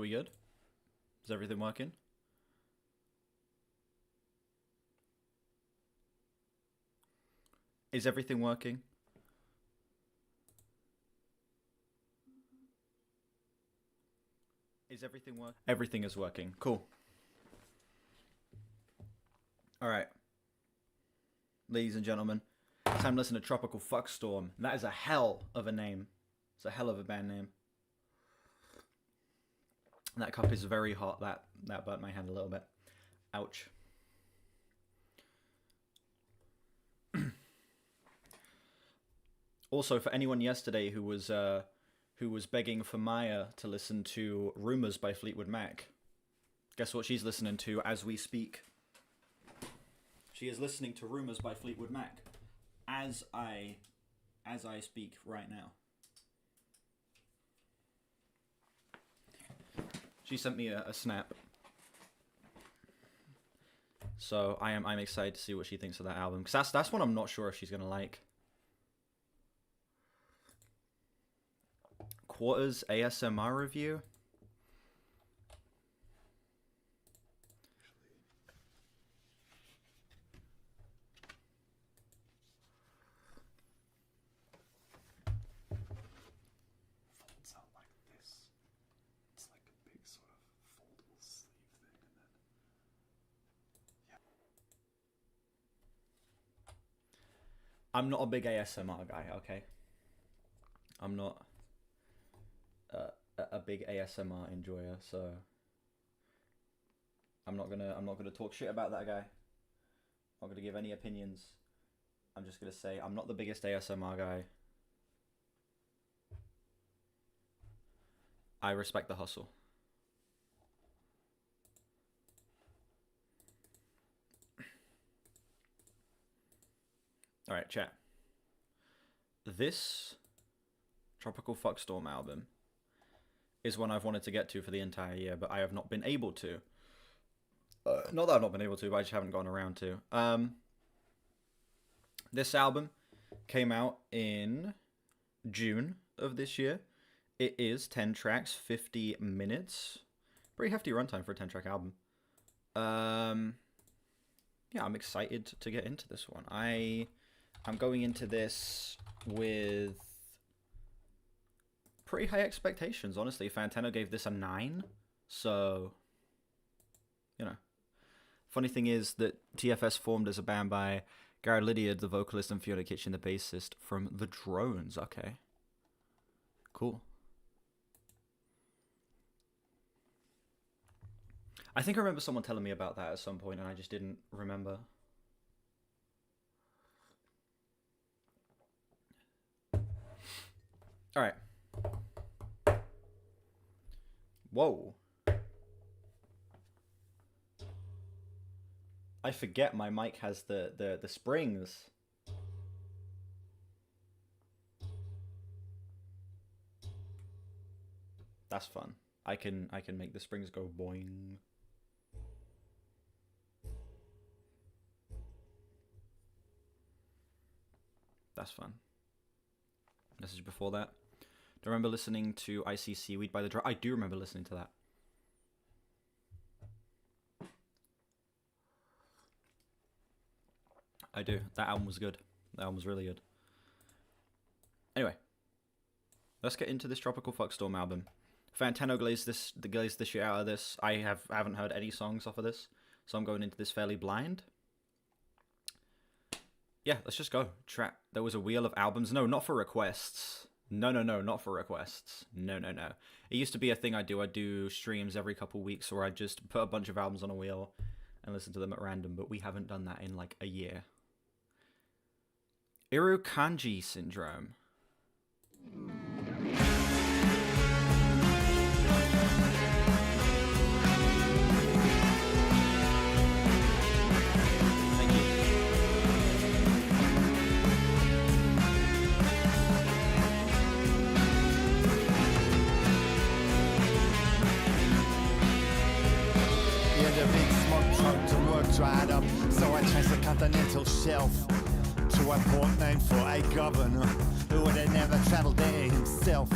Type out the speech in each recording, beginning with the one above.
Are we good? Is everything working? Is everything working? Is everything working? Everything is working. Cool. Alright. Ladies and gentlemen, time to listen to Tropical Fuckstorm. That is a hell of a name. It's a hell of a band name. That cup is very hot. That burnt my hand a little bit. Ouch. Also, for anyone yesterday who was begging for Maya to listen to Rumors by Fleetwood Mac, guess what she's listening to as we speak? She is listening to Rumors by Fleetwood Mac as I speak right now. She sent me a snap. So I'm excited to see what she thinks of that album, because that's one I'm not sure if she's gonna like. Quarters ASMR review. Folds out like this. It's like a big sort of foldable sleeve thing, and then yeah. I'm not a big ASMR guy, okay? I'm not a big ASMR enjoyer, so I'm not gonna talk shit about that guy. I'm not gonna give any opinions. I'm just gonna say I'm not the biggest ASMR guy. I respect the hustle. Alright, chat. This Tropical Fuckstorm album is one I've wanted to get to for the entire year, but I have not been able to. Not that I've not been able to, but I just haven't gotten around to. This album came out in June of this year. It is 10 tracks, 50 minutes. Pretty hefty runtime for a 10-track album. Yeah, I'm excited to get into this one. I'm going into this with pretty high expectations, honestly. Fantano gave this a 9, so, you know. Funny thing is that TFS formed as a band by Garrett Lydiard, the vocalist, and Fiona Kitchen, the bassist, from The Drones. Okay. Cool. I think I remember someone telling me about that at some point, and I just didn't remember. Alright. Whoa. I forget my mic has the springs. That's fun. I can make the springs go boing. That's fun. Message before that. Do you remember listening to I See Seaweed by the Drum? I do remember listening to that. I do. That album was good. That album was really good. Anyway, let's get into this Tropical Fuckstorm album. Fantano glazed the shit out of this. I haven't heard any songs off of this, so I'm going into this fairly blind. Yeah, let's just go. There was a wheel of albums. No, not for requests. No, not for requests. No. It used to be a thing I do. I do streams every couple weeks where I just put a bunch of albums on a wheel and listen to them at random, but we haven't done that in like a year. Irukandji syndrome. The big smoke truck to work dried up, so I chased the continental shelf to a port named for a governor who would have never travelled there himself.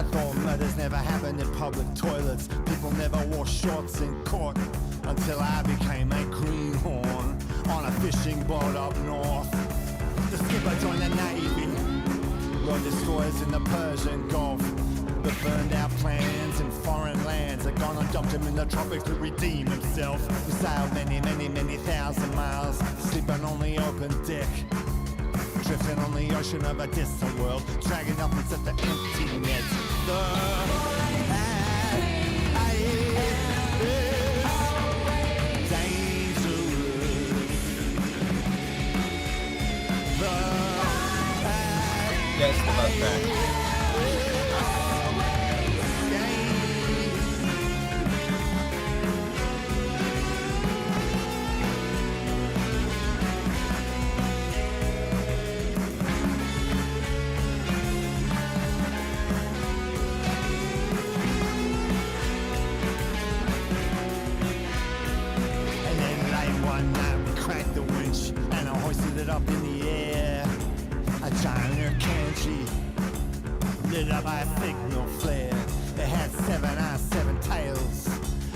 I thought murders never happened in public toilets. People never wore shorts in court until I became a greenhorn on a fishing boat up north. The skipper joined the Navy, rode destroyers in the Persian Gulf. The burned out plans in foreign lands had gone and dumped him in the tropics to redeem himself. We sailed many, many, many thousand miles, sleeping on the open deck, drifting on the ocean of a distant world, dragging upwards at the empty net. Yes, the bus track. Up in the air, a giant Urkanji lit up by a signal flare. It had 7 eyes, 7 tails,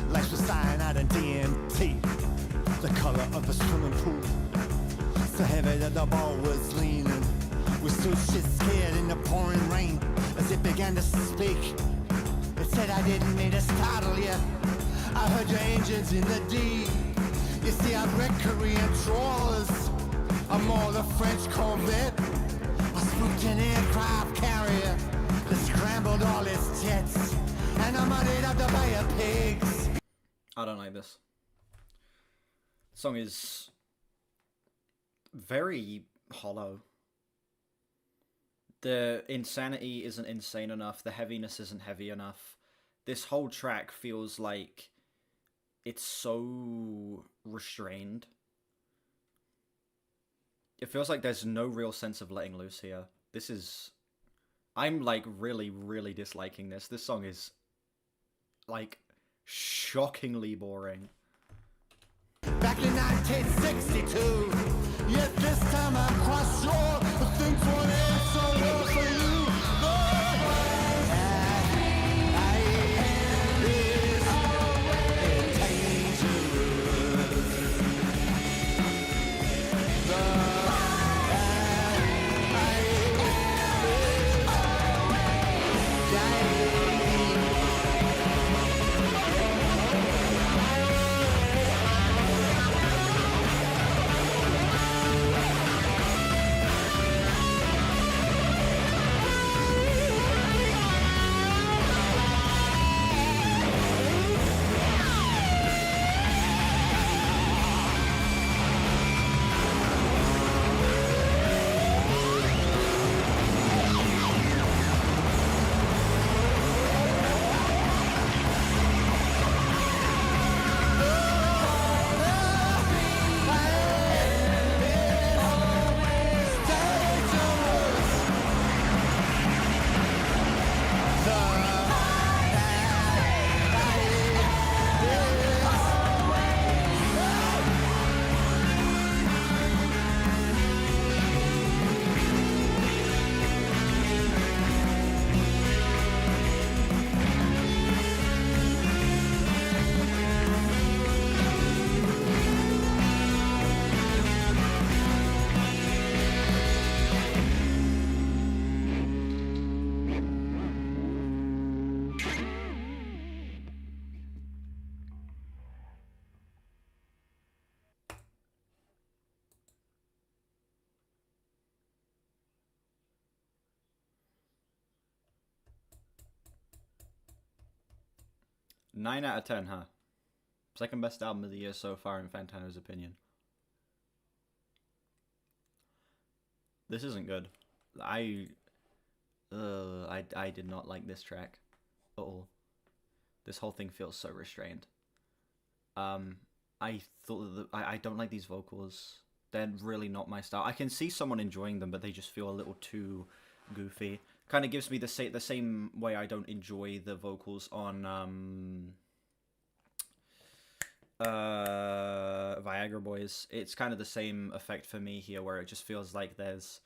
laced with cyanide and DMT, the color of a swimming pool, so heavy that the ball was leaning. We stood shit scared in the pouring rain as it began to speak. It said, I didn't mean to startle you, I heard your engines in the D. You see, I've read Korean trawlers, I'm more the French Corvette. I spooked an aircraft carrier that scrambled all its jets, and I muddied up the Bay of Pigs. I don't like this. The song is very hollow. The insanity isn't insane enough. The heaviness isn't heavy enough. This whole track feels like it's so restrained. It feels like there's no real sense of letting loose here. This is... I'm, like, really, really disliking this. This song is, like, shockingly boring. Back in 1962, yet this time across shore, things won't end so well for you. Nine out of 10, huh? Second best album of the year so far in Fantano's opinion. This isn't good. I did not like this track at all. This whole thing feels so restrained. I thought that I don't like these vocals. They're really not my style. I can see someone enjoying them, but they just feel a little too goofy. Kind of gives me the same way I don't enjoy the vocals on Viagra Boys. It's kind of the same effect for me here, where it just feels like there's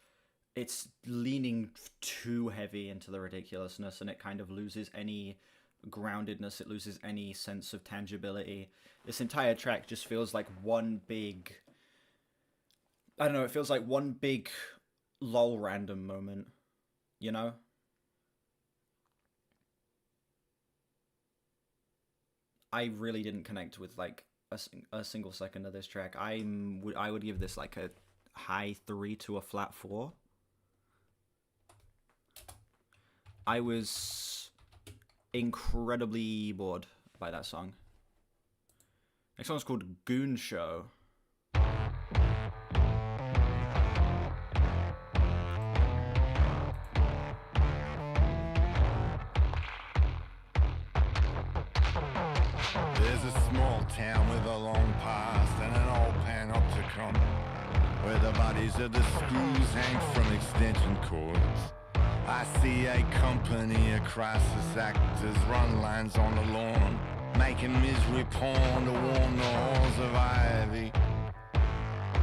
it's leaning too heavy into the ridiculousness, and it kind of loses any groundedness. It loses any sense of tangibility. This entire track just feels like one big, I don't know, it feels like one big lol random moment, you know? I really didn't connect with like a single second of this track. I would give this like a high 3 to a flat 4. I was incredibly bored by that song. Next song's called Goon Show. There's a small town with a long past and an old panopticon, where the bodies of the screws hang from extension cords. I see a company of crisis actors run lines on the lawn, making misery porn to warm the halls of ivy.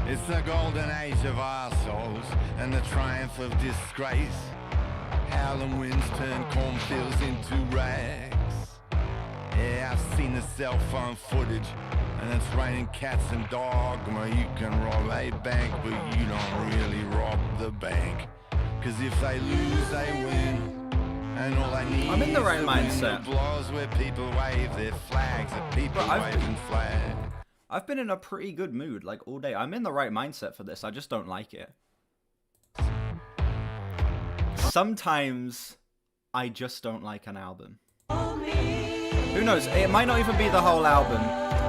It's the golden age of arseholes and the triumph of disgrace. Howling winds turn cornfields into rags. Yeah, I've seen the cell phone footage, and it's raining cats and dogma. You can rob a bank, but you don't really rob the bank. Cause if they lose, they win. And all they need I'm in the right is mindset. applause where people wave their flags at people waving flags. I've been in a pretty good mood like all day. I'm in the right mindset for this. I just don't like it. Sometimes I just don't like an album. Who knows? It might not even be the whole album.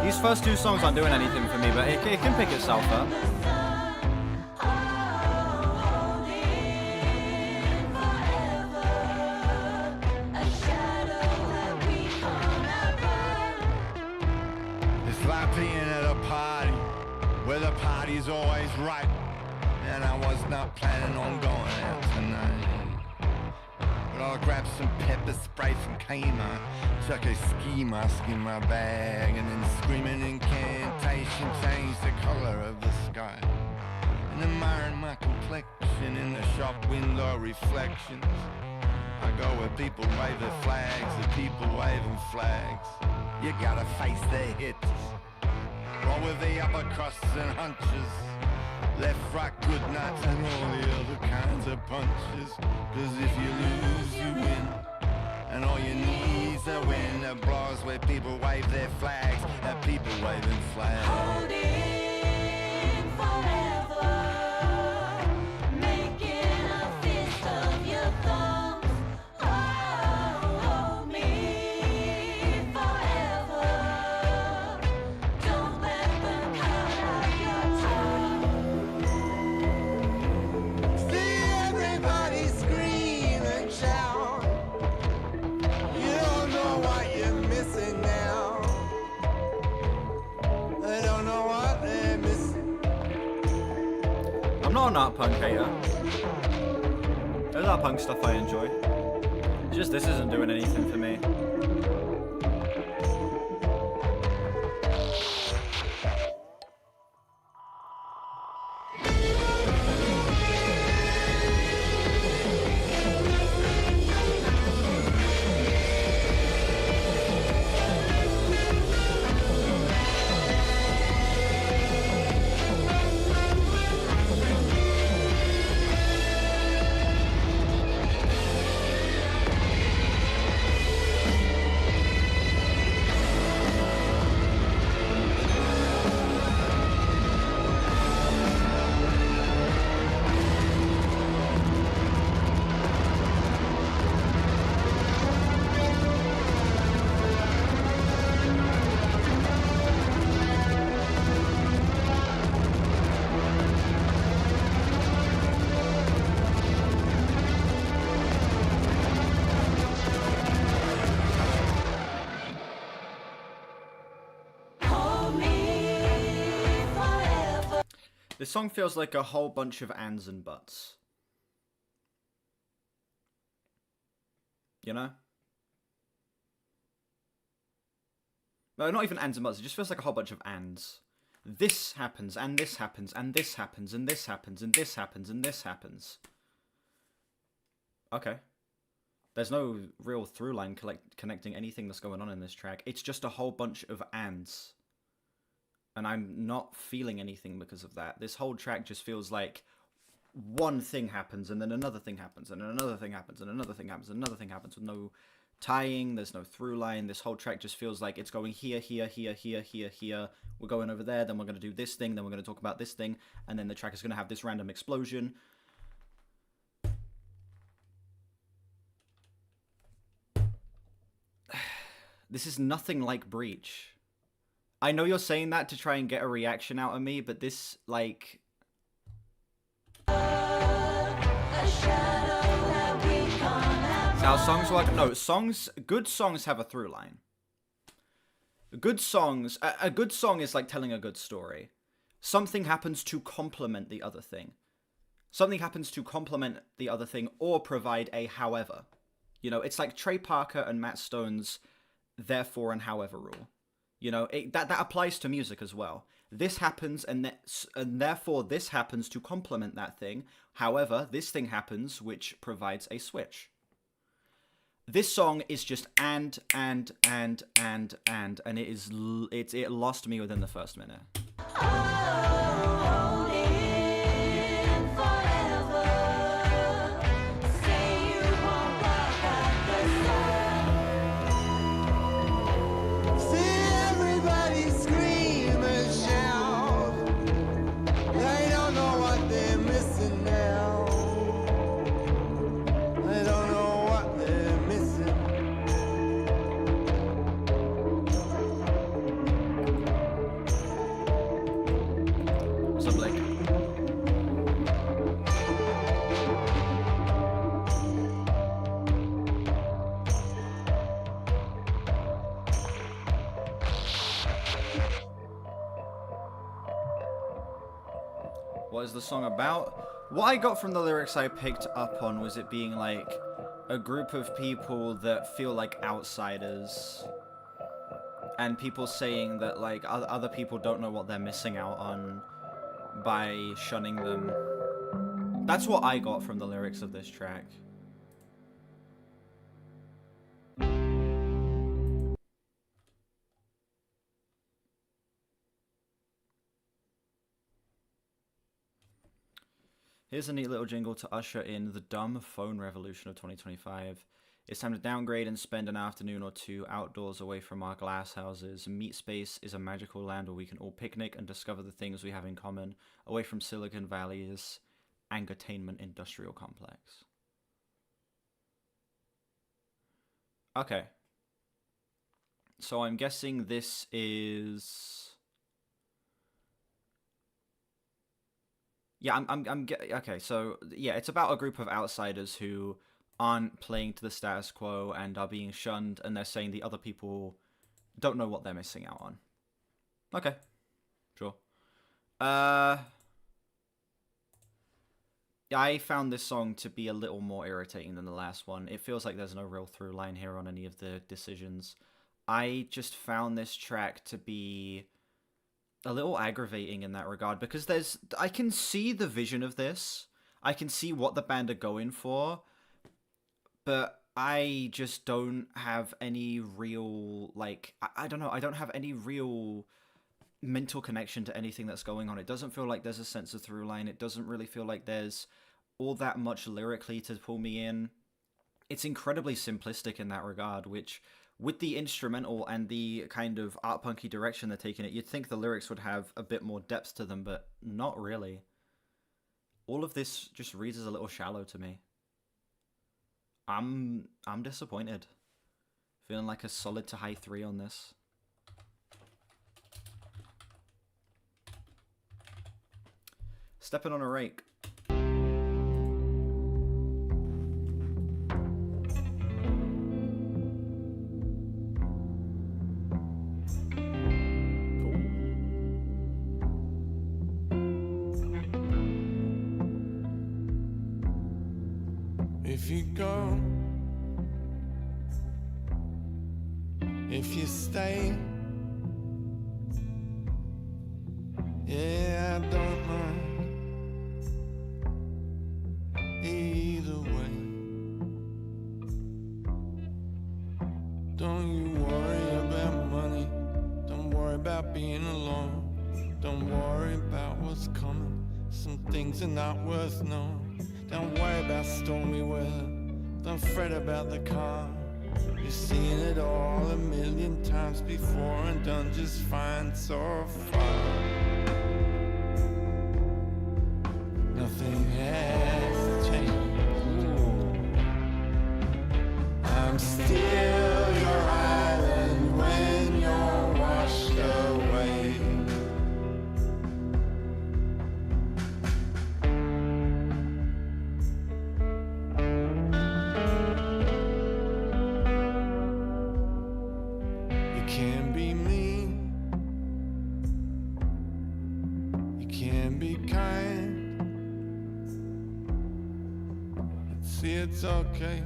These first 2 songs aren't doing anything for me, but it can pick itself up. It's like being at a party where the party's always right, and I was not planning on going out tonight. But I'll grab some pepper spray from Kmart, chuck a ski mask in my bag, and then scream an incantation, change the color of the sky. And admiring my complexion in the shop window reflections. I go where people wave their flags, the people waving flags. You gotta face the hits, roll with the uppercuts and hunches. Left, right, good nights and all the other kinds of punches. Cause if you lose, you win. And all you need is a wind that blows where people wave their flags, and people waving flags. Holding forever, making a fist of your thumbs. Oh, hold me forever. Don't let them cut out your tongue. See everybody scream and shout. You don't know what you're missing now. They don't know what they're missing. I'm not an art punk hater. There's art punk stuff I enjoy. It's just this isn't doing anything for me. Hold me forever. This song feels like a whole bunch of ands and buts. You know? No, not even ands and buts. It just feels like a whole bunch of ands. This happens, and this happens, and this happens, and this happens, and this happens, and this happens. Okay. There's no real through line connecting anything that's going on in this track. It's just a whole bunch of ands. And I'm not feeling anything because of that. This whole track just feels like one thing happens, and then another thing happens, and then another thing happens, and another thing happens, and another thing happens, with no tying, there's no through line. This whole track just feels like it's going here, here, here, here, here, here. We're going over there, then we're going to do this thing, then we're going to talk about this thing, and then the track is going to have this random explosion. This is nothing like Breach. I know you're saying that to try and get a reaction out of me, but this, like... How songs work? No, good songs have a through line. A good song is like telling a good story. Something happens to complement the other thing. Something happens to complement the other thing or provide a however. You know, it's like Trey Parker and Matt Stone's therefore and however rule. You know, that applies to music as well. This happens and therefore this happens to complement that thing. However, this thing happens which provides a switch. This song is just and it lost me within the first minute. What is the song about? What I got from the lyrics I picked up on was it being like a group of people that feel like outsiders, and people saying that like other people don't know what they're missing out on by shunning them. That's what I got from the lyrics of this track. Here's a neat little jingle to usher in the dumb phone revolution of 2025. It's time to downgrade and spend an afternoon or two outdoors away from our glass houses. Meat Space is a magical land where we can all picnic and discover the things we have in common, away from Silicon Valley's Angertainment Industrial Complex. Okay. So I'm guessing this is... Yeah, okay, so, yeah, it's about a group of outsiders who aren't playing to the status quo and are being shunned, and they're saying the other people don't know what they're missing out on. Okay. Sure. I found this song to be a little more irritating than the last one. It feels like there's no real through line here on any of the decisions. I just found this track to be a little aggravating in that regard, because I can see the vision of this. I can see what the band are going for, but I just don't have any real, like, I don't know, I don't have any real mental connection to anything that's going on. It doesn't feel like there's a sense of through line. It doesn't really feel like there's all that much lyrically to pull me in. It's incredibly simplistic in that regard, which, with the instrumental and the kind of art punky direction they're taking it, you'd think the lyrics would have a bit more depth to them, but not really. All of this just reads as a little shallow to me. I'm disappointed. Feeling like a solid to high 3 on this. Stepping on a rake. If you go, if you stay, yeah, I don't know. Either way, Don't you worry about money. Don't worry about being alone. Don't worry about what's coming. Some things are not worth knowing. Don't worry about stormy weather. Don't fret about the calm. You've seen it all a million times before and done just fine so far. Nothing has changed. I'm still your island when you're washed away. You can be mean, you can be kind. See, it's okay,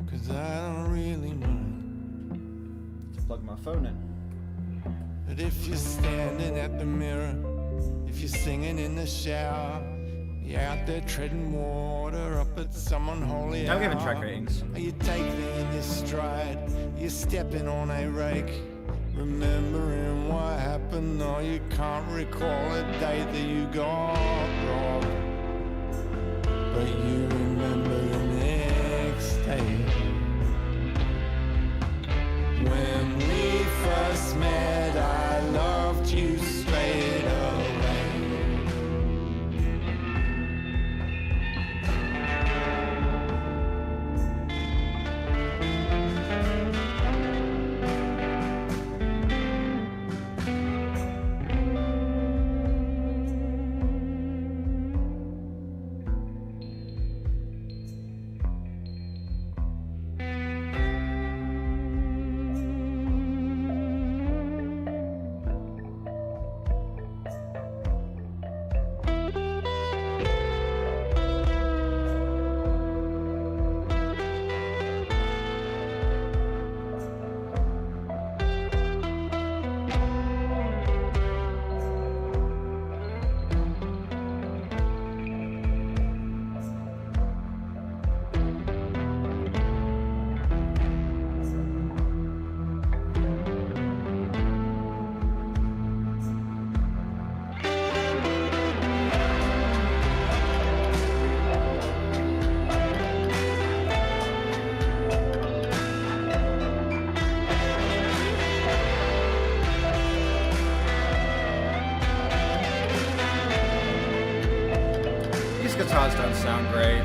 'cause I don't really mind. Let's plug my phone in. But if you're standing at the mirror, if you're singing in the shower, you're out there treading water up at some unholy Now we're giving hour. track ratings. Are you taking it in your stride? You're stepping on a rake, remembering what happened, though you can't recall a date that you got robbed. But you remember the next day. When we first met, I loved you straight away. These guitars don't sound great.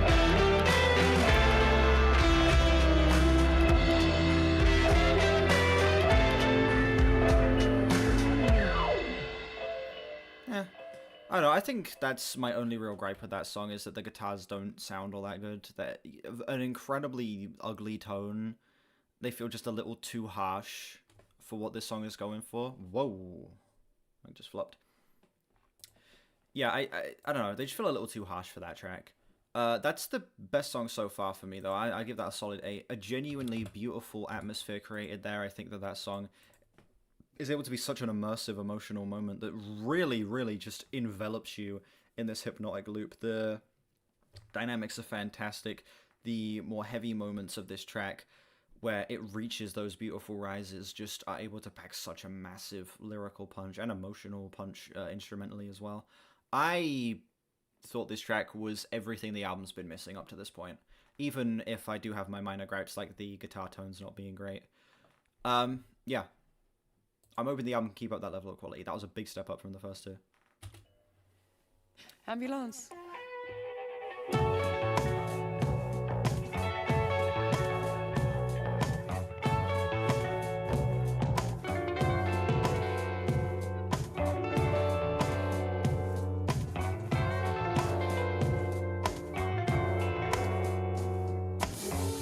I don't know, I think that's my only real gripe with that song, is that the guitars don't sound all that good. They're an incredibly ugly tone. They feel just a little too harsh for what this song is going for. Whoa. I just flopped. Yeah, I don't know, they just feel a little too harsh for that track. That's the best song so far for me, though. I give that a solid 8. A genuinely beautiful atmosphere created there. I think that song is able to be such an immersive, emotional moment that really, really just envelops you in this hypnotic loop. The dynamics are fantastic. The more heavy moments of this track, where it reaches those beautiful rises, just are able to pack such a massive lyrical punch and emotional punch instrumentally as well. I thought this track was everything the album's been missing up to this point, even if I do have my minor gripes like the guitar tones not being great. Yeah. I'm hoping the album can keep up that level of quality. That was a big step up from the first two. Ambulance.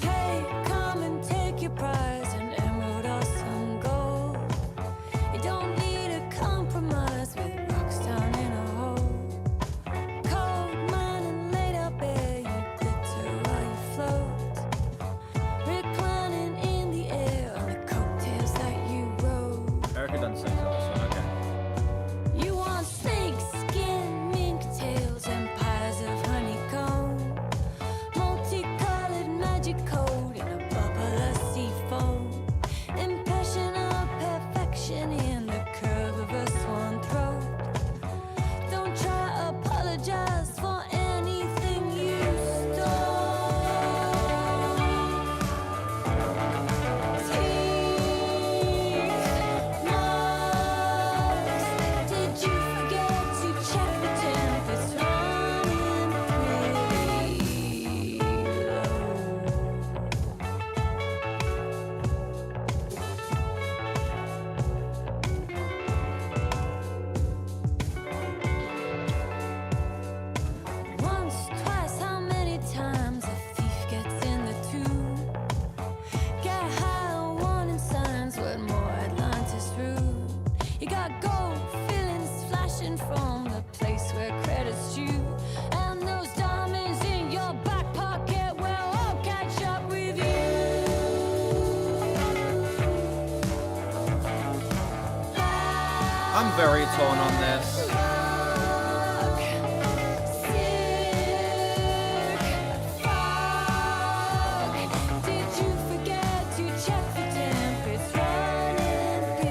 Hey, come and take your prize, an emerald or some gold. You don't need a compromise with rocks down in a hole. Cold I'm very torn on this.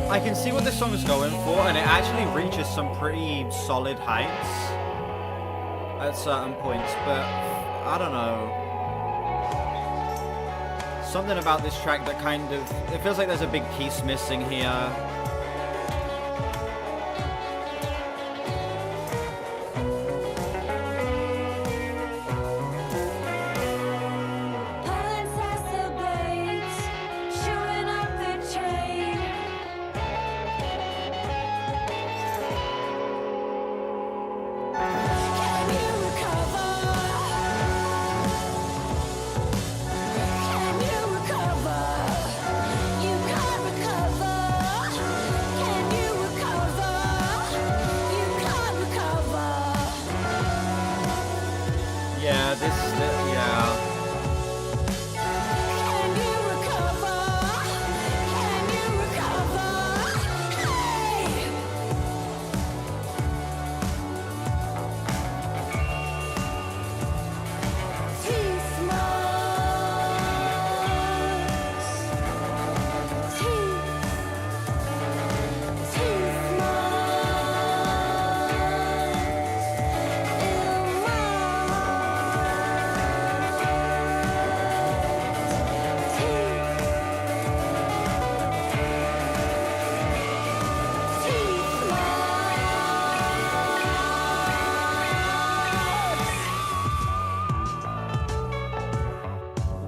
I can see what this song is going for, and it actually reaches some pretty solid heights at certain points, but I don't know. Something about this track that kind of... It feels like there's a big piece missing here.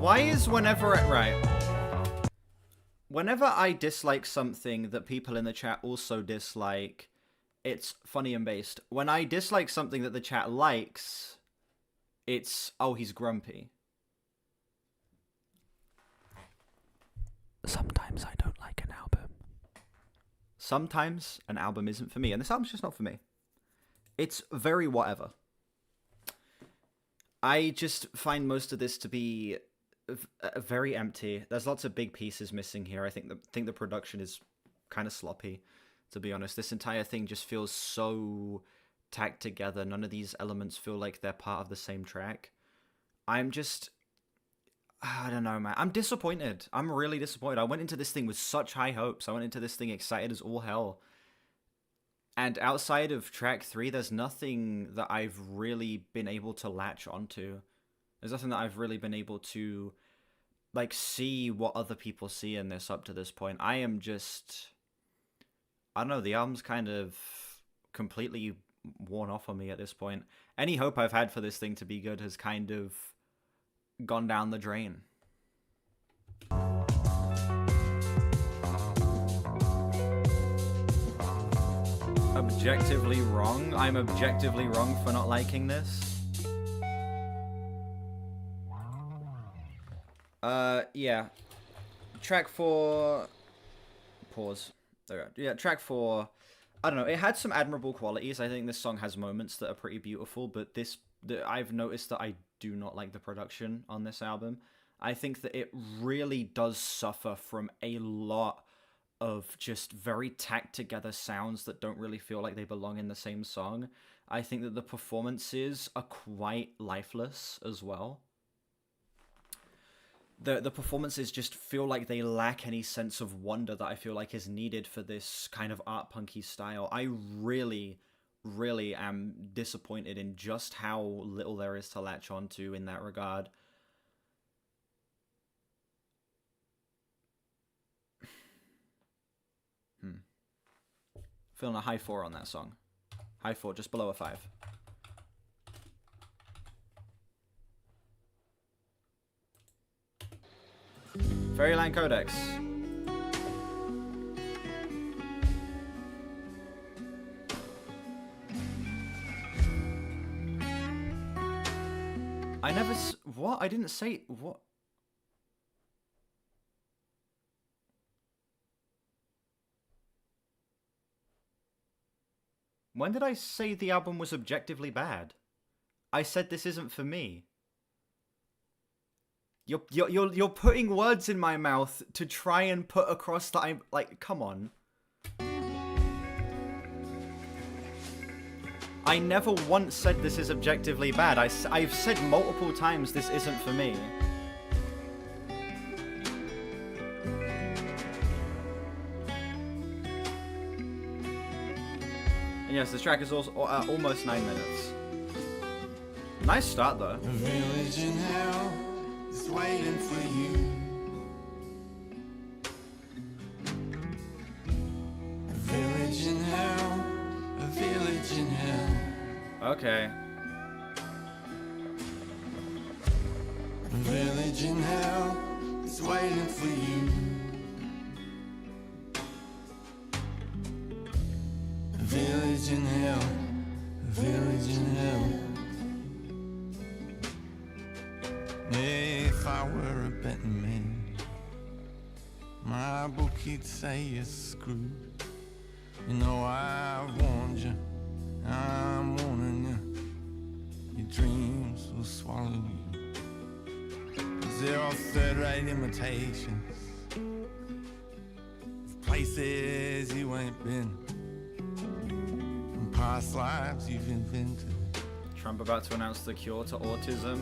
Why is whenever I dislike something that people in the chat also dislike, it's funny and based. When I dislike something that the chat likes, it's, oh, he's grumpy. Sometimes I don't like an album. Sometimes an album isn't for me, and this album's just not for me. It's very whatever. I just find most of this to be very empty. There's lots of big pieces missing here. I think the production is kind of sloppy, to be honest. This entire thing just feels so tacked together. None of these elements feel like they're part of the same track. I'm just... I don't know, man. I'm disappointed. I'm really disappointed. I went into this thing with such high hopes. I went into this thing excited as all hell. And outside of track 3, there's nothing that I've really been able to latch onto. There's nothing that I've really been able to, like, see what other people see in this up to this point. I am just... I don't know, the album's kind of completely worn off on me at this point. Any hope I've had for this thing to be good has kind of gone down the drain. Objectively wrong? I'm objectively wrong for not liking this? Yeah. Track 4... Pause. There we go. Yeah, track 4... I don't know, it had some admirable qualities. I think this song has moments that are pretty beautiful, but I've noticed that I do not like the production on this album. I think that it really does suffer from a lot of just very tacked together sounds that don't really feel like they belong in the same song. I think that the performances are quite lifeless as well. The performances just feel like they lack any sense of wonder that I feel like is needed for this kind of art punky style. I really, really am disappointed in just how little there is to latch onto in that regard. Feeling a high 4 on that song. High 4, just below a 5. Fairyland Codex. I never... What? I didn't say... What? When did I say the album was objectively bad? I said this isn't for me. You're putting words in my mouth to try and put across that I'm... Like, come on. I never once said this is objectively bad. I've said multiple times this isn't for me. And yes, this track is also almost 9 minutes. Nice start though. A village in hell is waiting for you. A village in hell, a village in hell. Okay. A village in hell is waiting for you. A village in hell, a village in hell. If I were a betting man, my book he'd say you're screwed. You know I've warned you, I'm warning you. Your dreams will swallow you. 'Cause they're all third-rate imitations of places you ain't been, and past lives you've invented. Trump about to announce the cure to autism.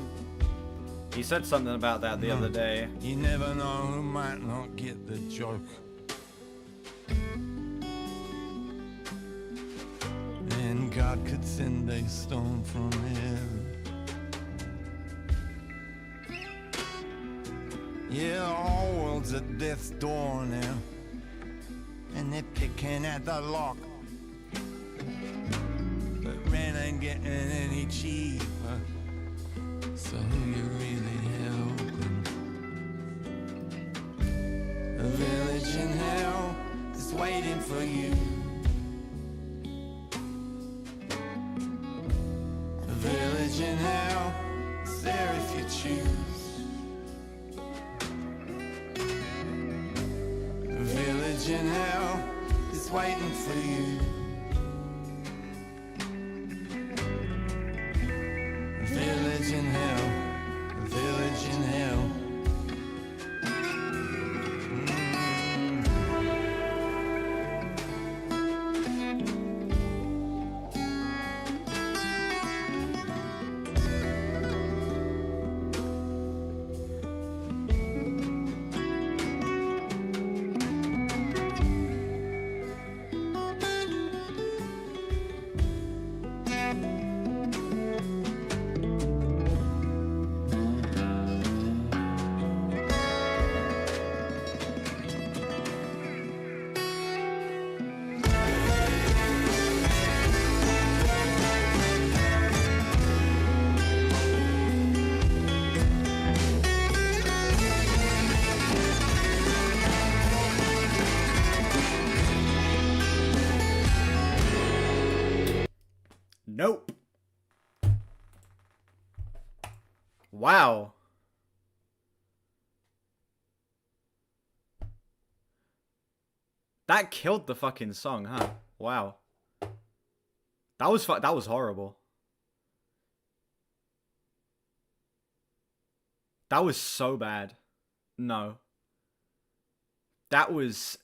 He said something about that the other day. You never know who might not get the joke. And God could send a storm from heaven. Yeah, the whole world's at death's door now, and they're picking at the lock. But rent ain't getting any cheaper, so who you really helping? A village in hell is waiting for you. A village in hell is there if you choose. A village in hell is waiting for you. A village in hell, a village in hell. Nope. Wow. That killed the fucking song, huh? Wow. That was horrible. That was so bad. No. That was...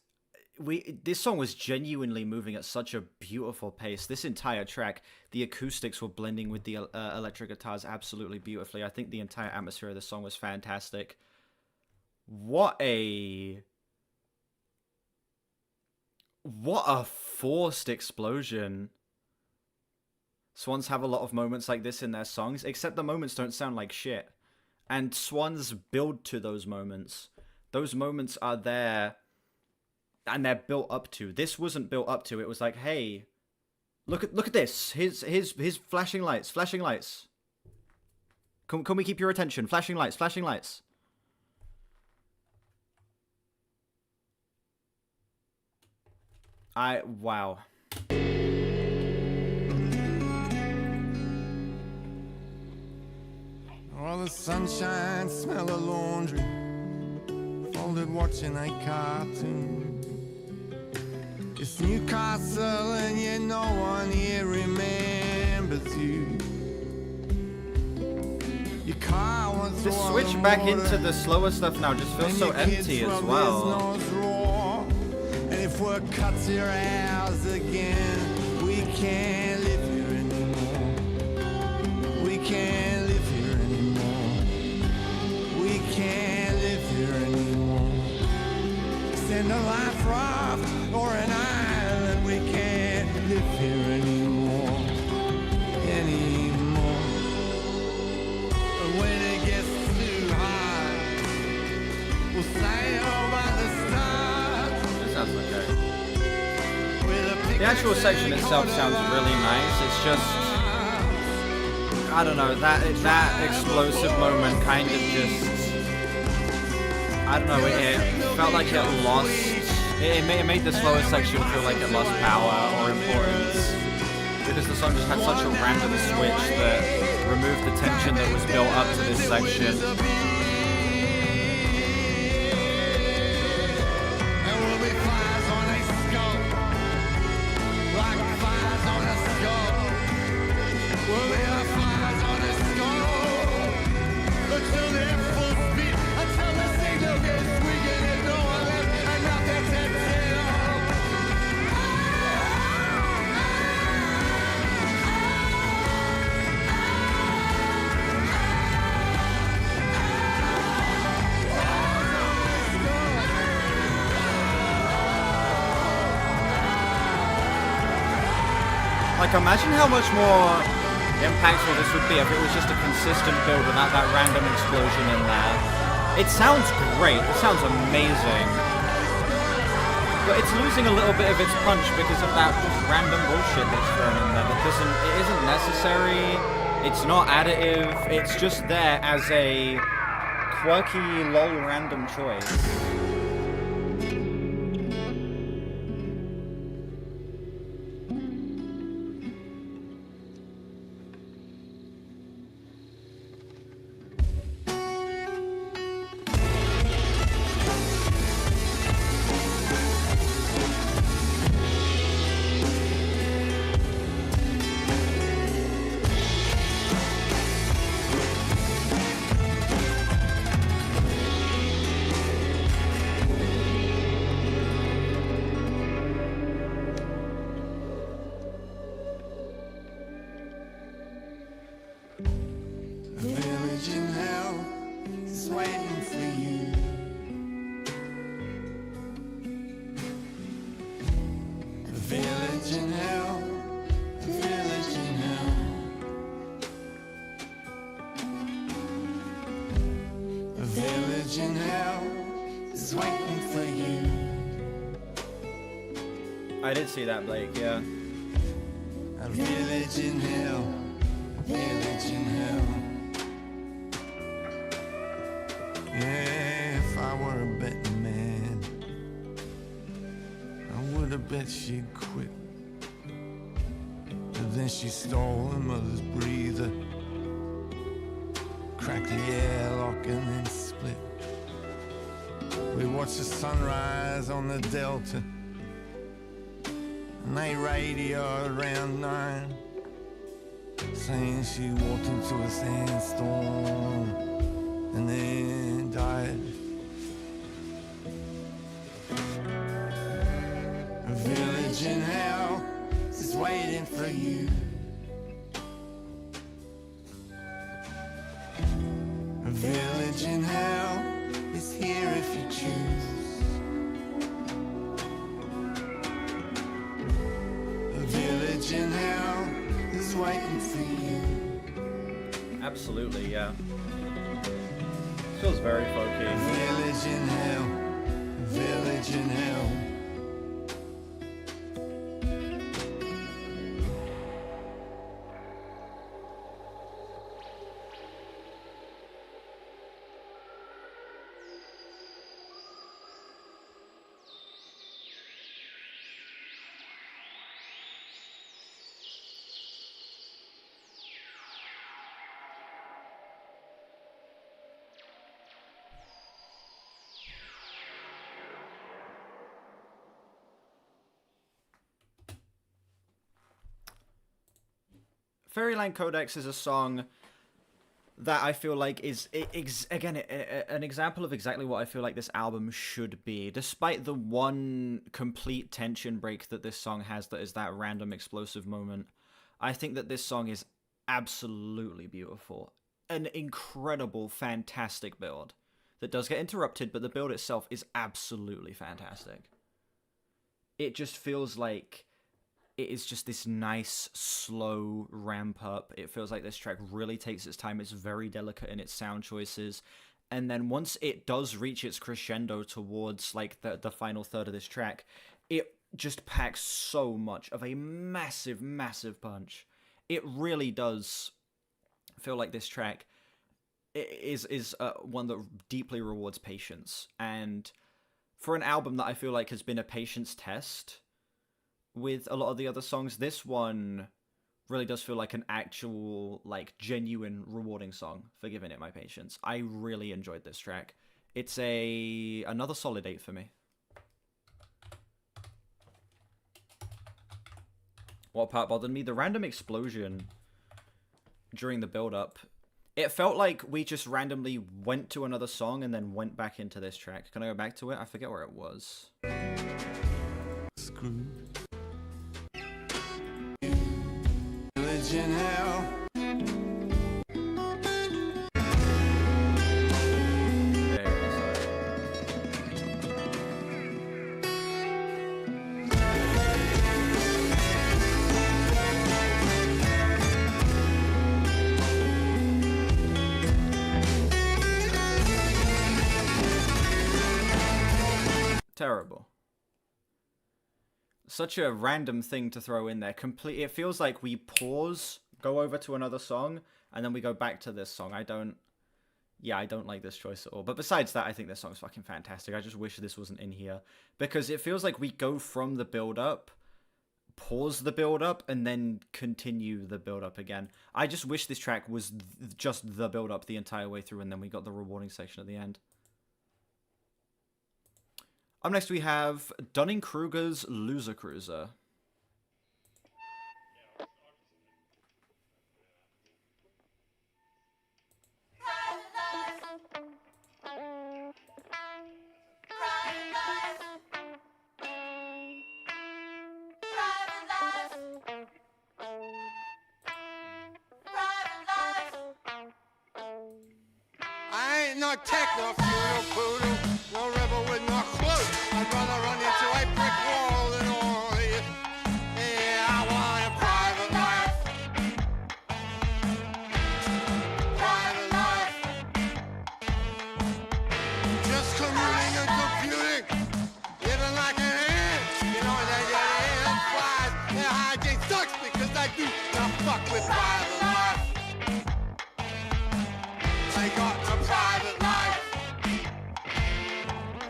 This song was genuinely moving at such a beautiful pace. This entire track, the acoustics were blending with the electric guitars absolutely beautifully. I think the entire atmosphere of the song was fantastic. What a forced explosion. Swans have a lot of moments like this in their songs, except the moments don't sound like shit. And Swans build to those moments. Those moments are there, and they're built up to. This wasn't built up to. It was like, hey, look at this. His flashing lights, flashing lights. Can we keep your attention? Flashing lights, flashing lights. Wow. All the sunshine, smell of laundry, folded watching a cartoon. It's Newcastle and yet no one here remembers you. Your car was Just switch back into the slower stuff now. Just feels so empty as well. And if work cuts your hours again, we can't live here anymore. can't live here anymore. We can't live here anymore. Send a life raft or an island. We can't live here anymore. Anymore. And when it gets too high, we'll sail by the stars. That sounds okay. With a The actual section itself sounds really nice. It's just, I don't know, that explosive moment kind of just, I don't know, it felt like it lost, it made the slower section feel like it lost power or importance, because the song just had such a random switch that removed the tension that was built up to this section. And we'll be flies on a skull, like flies on a skull. We'll be like flies on a skull until they're full speed, until the signal gets weak and there's no one left and nothing to tell. Like, imagine how much more impactful this would be if it was just a consistent build without that random explosion in there. It sounds great, it sounds amazing. But it's losing a little bit of its punch because of that just random bullshit that's thrown in there. It isn't necessary, it's not additive, it's just there as a quirky, lol random choice. The village in hell is waiting for you. The village in hell, the village in hell. The village in hell is waiting for you. I did see that, Blake, yeah. A village in hell, a village in hell. Yeah, if I were a betting man, I would have bet she'd quit. But then she stole her mother's breather, cracked the airlock and then split. We watched the sunrise on the Delta, and they radioed around 9, saying she walked into a sandstorm and then died. A village in hell is waiting for you. A village in hell is here if you choose. A village in hell is waiting for you. Absolutely, yeah. Feels very folky. Village in hell, village in hell. Fairyland Codex is a song that I feel like is, again, an example of exactly what I feel like this album should be. Despite the one complete tension break that this song has, that is that random explosive moment, I think that this song is absolutely beautiful. An incredible, fantastic build that does get interrupted, but the build itself is absolutely fantastic. It just feels like it is just this nice, slow ramp up. It feels like this track really takes its time. It's very delicate in its sound choices. And then once it does reach its crescendo towards like the final third of this track, it just packs so much of a massive, massive punch. It really does feel like this track is one that deeply rewards patience. And for an album that I feel like has been a patience test with a lot of the other songs, this one really does feel like an actual, like, genuine rewarding song for giving it my patience. I really enjoyed this track. It's another solid 8 for me. What part bothered me? The random explosion during the build-up. It felt like we just randomly went to another song and then went back into this track. Can I go back to it? I forget where it was. Screw. Village in hell. There it is. Terrible. Such a random thing to throw in there. It feels like we pause, go over to another song, and then we go back to this song. I don't like this choice at all. But besides that, I think this song's fucking fantastic. I just wish this wasn't in here, because it feels like we go from the build-up, pause the build-up, and then continue the build-up again. I just wish this track was just the build-up the entire way through, and then we got the rewarding section at the end. Up next we have Dunning-Kruger's Loser Cruiser. I ain't no techno feudal poodle, no rebel with no clue. I'd rather run into a brick wall than all of you. Yeah, I want a private life. Private life. Just commuting and computing. Living like an ant. You know, they get in flies. Their hygiene sucks because they do not fuck with private life. They got a private life.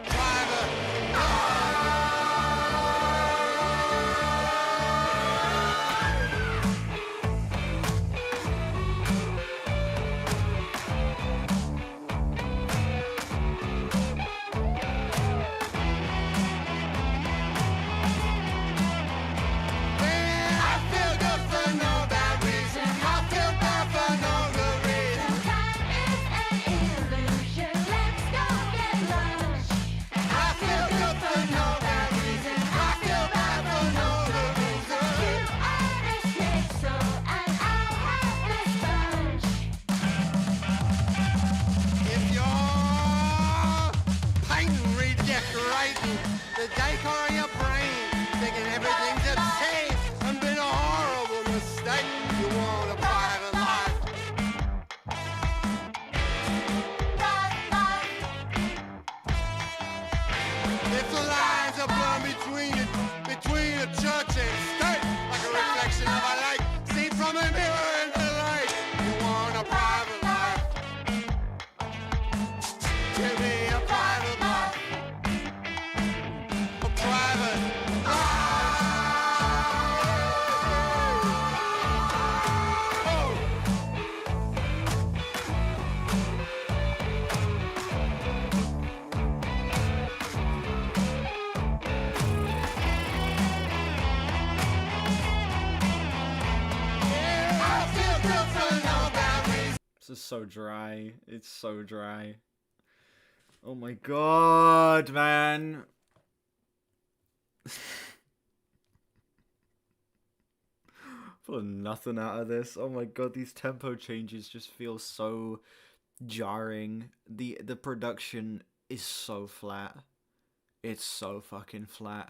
Private I feel good for no bad reason. I feel bad for no good reason. I feel good for no bad reason. I feel bad for no good reason. If you're painting, redecorating the decor of your brain, thinking everything's safe and been a horrible mistake, you want a private life. If the lines are blurred between a church and state, like a reflection of a light seen from a mirror in the light, you want a private life. Give me a private life. A private life. Oh. I feel good for no bad reason. This is so dry. It's so dry. Oh my god, man. Pulling nothing out of this. Oh my god, these tempo changes just feel so jarring. The production is so flat. It's so fucking flat.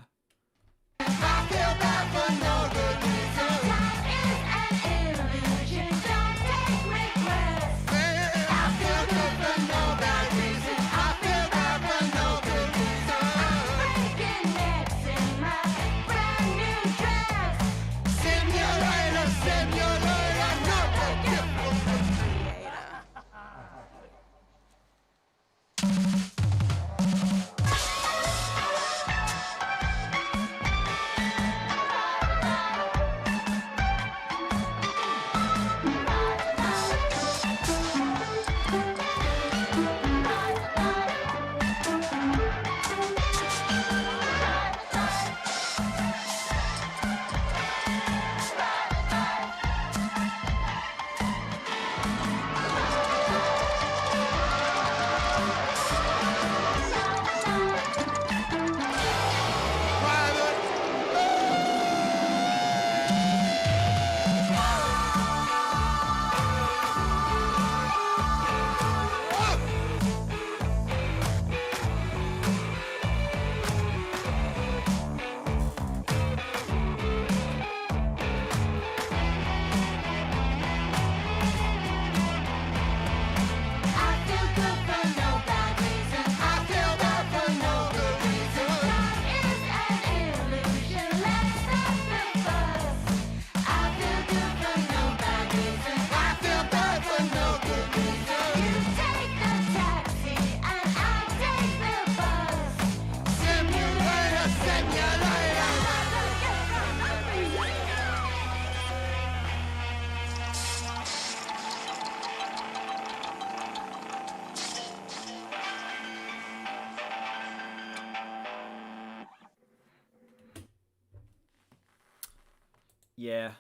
Yeah.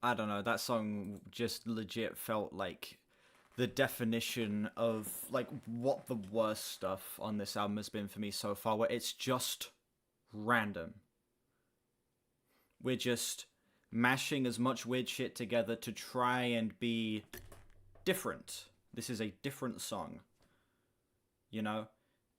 I don't know, that song just legit felt like the definition of like what the worst stuff on this album has been for me so far, where it's just random. We're just mashing as much weird shit together to try and be different. This is a different song. You know?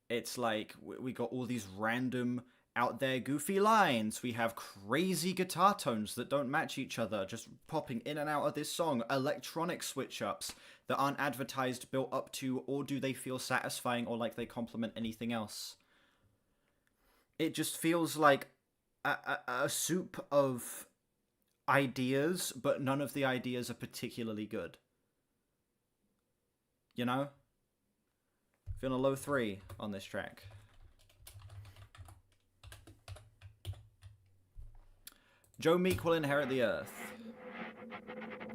It's like we got all these random out there goofy lines. We have crazy guitar tones that don't match each other, just popping in and out of this song. Electronic switch-ups that aren't advertised, built up to, or do they feel satisfying or like they complement anything else. It just feels like a soup of ideas, but none of the ideas are particularly good. You know? Feeling a low 3 on this track. Joe Meek will inherit the earth.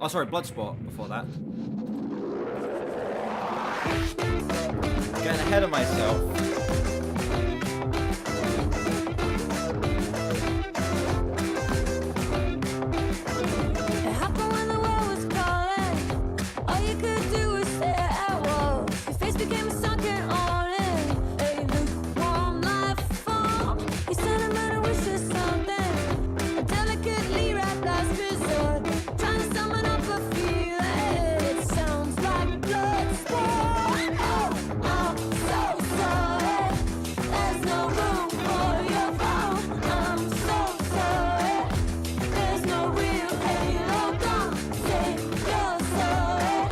Oh, sorry, Bloodsport before that. Getting ahead of myself. It happened when the world was calling. All you could do was stare at walls. Your face became a sunken awning. A lukewarm life form. You sentiment wishes something. A delicately wrapped last resort. Trying to summon up a feeling. It sounds like blood sport. Oh, I'm so sorry. There's no room for your phone. I'm so sorry. There's no real halo. Don't say you're sorry.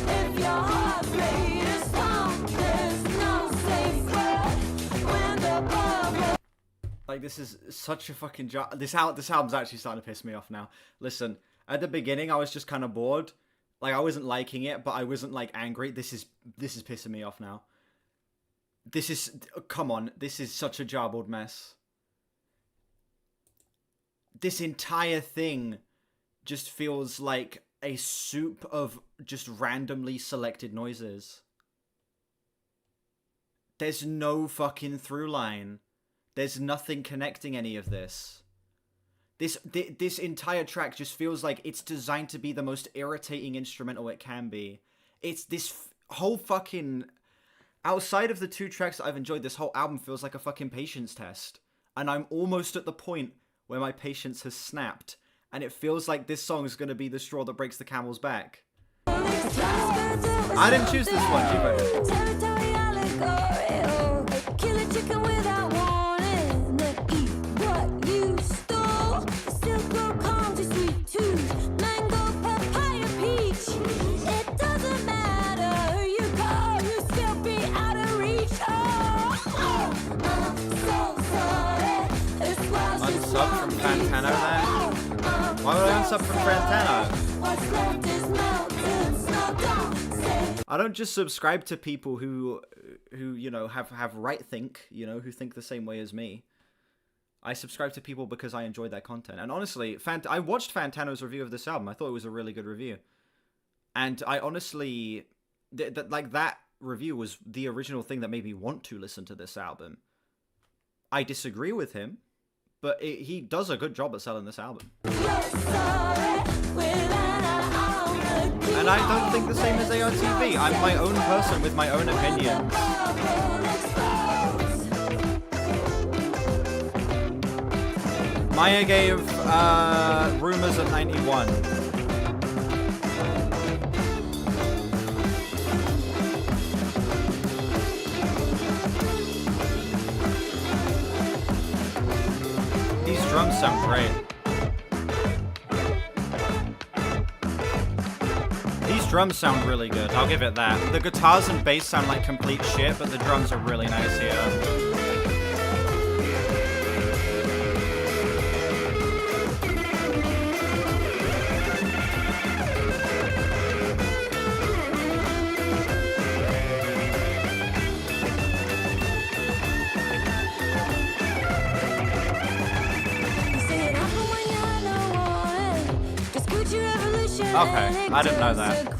If your heart's made of stone, there's no safe word when the bubble. Like, this is such a fucking this album's actually starting to piss me off now. Listen, at the beginning I was just kind of bored. Like, I wasn't liking it, but I wasn't like angry. This is pissing me off now. Come on, this is such a jarbled mess. This entire thing just feels like a soup of just randomly selected noises. There's no fucking through line. There's nothing connecting any of this. This entire track just feels like it's designed to be the most irritating instrumental it can be. It's this whole fucking... Outside of the 2 tracks that I've enjoyed, this whole album feels like a fucking patience test. And I'm almost at the point where my patience has snapped. and it feels like this song is going to be the straw that breaks the camel's back. I didn't choose this one, Kill a chicken without warning, then eat what you stole. Silk road calm to sweet tooth, mango, papaya, peach. It doesn't matter who you call, you still be out of reach. I'm so sorry. Unsub from Fantano there? Why would I unsub from Fantano? What's left is melted snow. Don't say I don't just subscribe to people who you know have right think, you know, who think the same way as me. I subscribe to people because I enjoy their content. And honestly, I watched Fantano's review of this album. I thought it was a really good review. And I honestly that review was the original thing that made me want to listen to this album. I disagree with him, but he does a good job at selling this album. you're sorry without And I don't think the same as ARTV. I'm my own person with my own opinions. Maya gave Rumors at 91. These drums sound great. These drums sound really good, I'll give it that. The guitars and bass sound like complete shit, but the drums are really nice here. Okay, I didn't know that.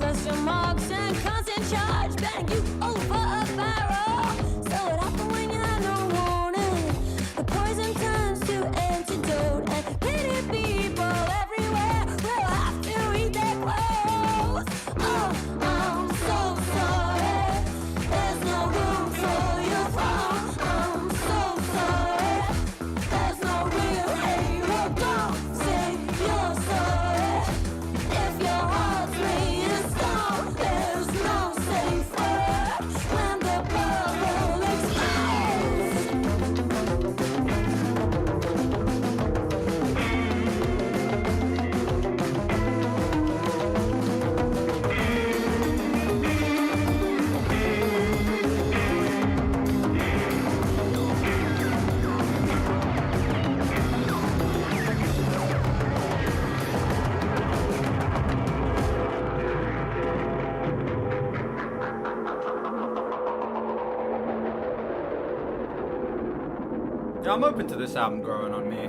I'm open to this album growing on me.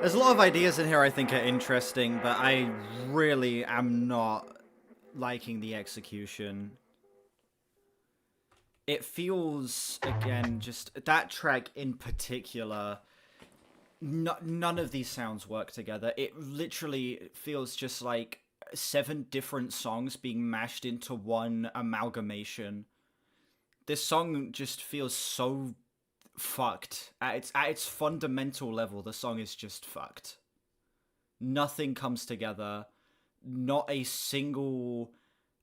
There's a lot of ideas in here I think are interesting, but I really am not liking the execution. It feels, again, just that track in particular, none of these sounds work together. It literally feels just like 7 different songs being mashed into one amalgamation. This song just feels so fucked. At its fundamental level, the song is just fucked. Nothing comes together. Not a single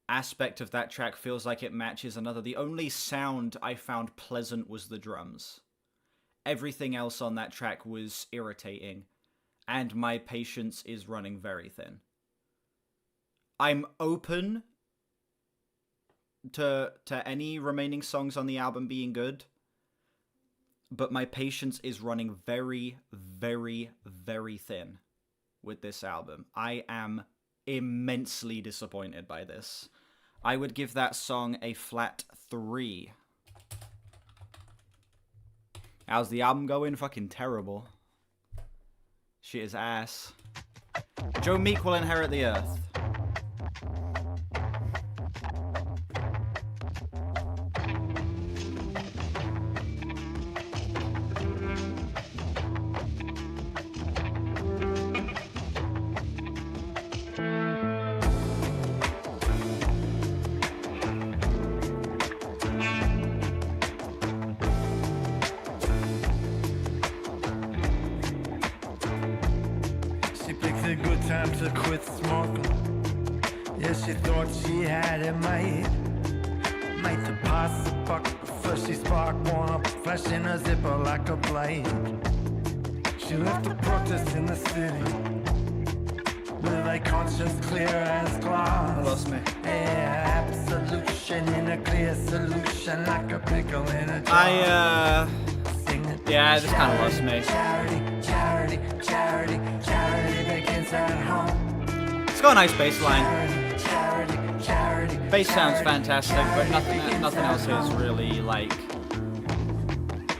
aspect of that track feels like it matches another. The only sound I found pleasant was the drums. Everything else on that track was irritating, and my patience is running very thin. I'm open to any remaining songs on the album being good, but my patience is running very, very, very thin with this album. I am immensely disappointed by this. I would give that song a flat 3. How's the album going? Fucking terrible. Shit is ass. Joe Meek will inherit the earth. time to quit smoking. Yeah, she thought she had it made. Made to pass the buck. First she sparked one up, flashing her zipper like a blade. She left a protest in the city with a conscience clear as glass. Lost me. Yeah, absolution in a clear solution like a pickle in a jar. Yeah, this kind of lost me. Charity, charity, charity, charity begins at home. It's got a nice bass line. Charity, charity, Bass sounds fantastic, but nothing else here is really like.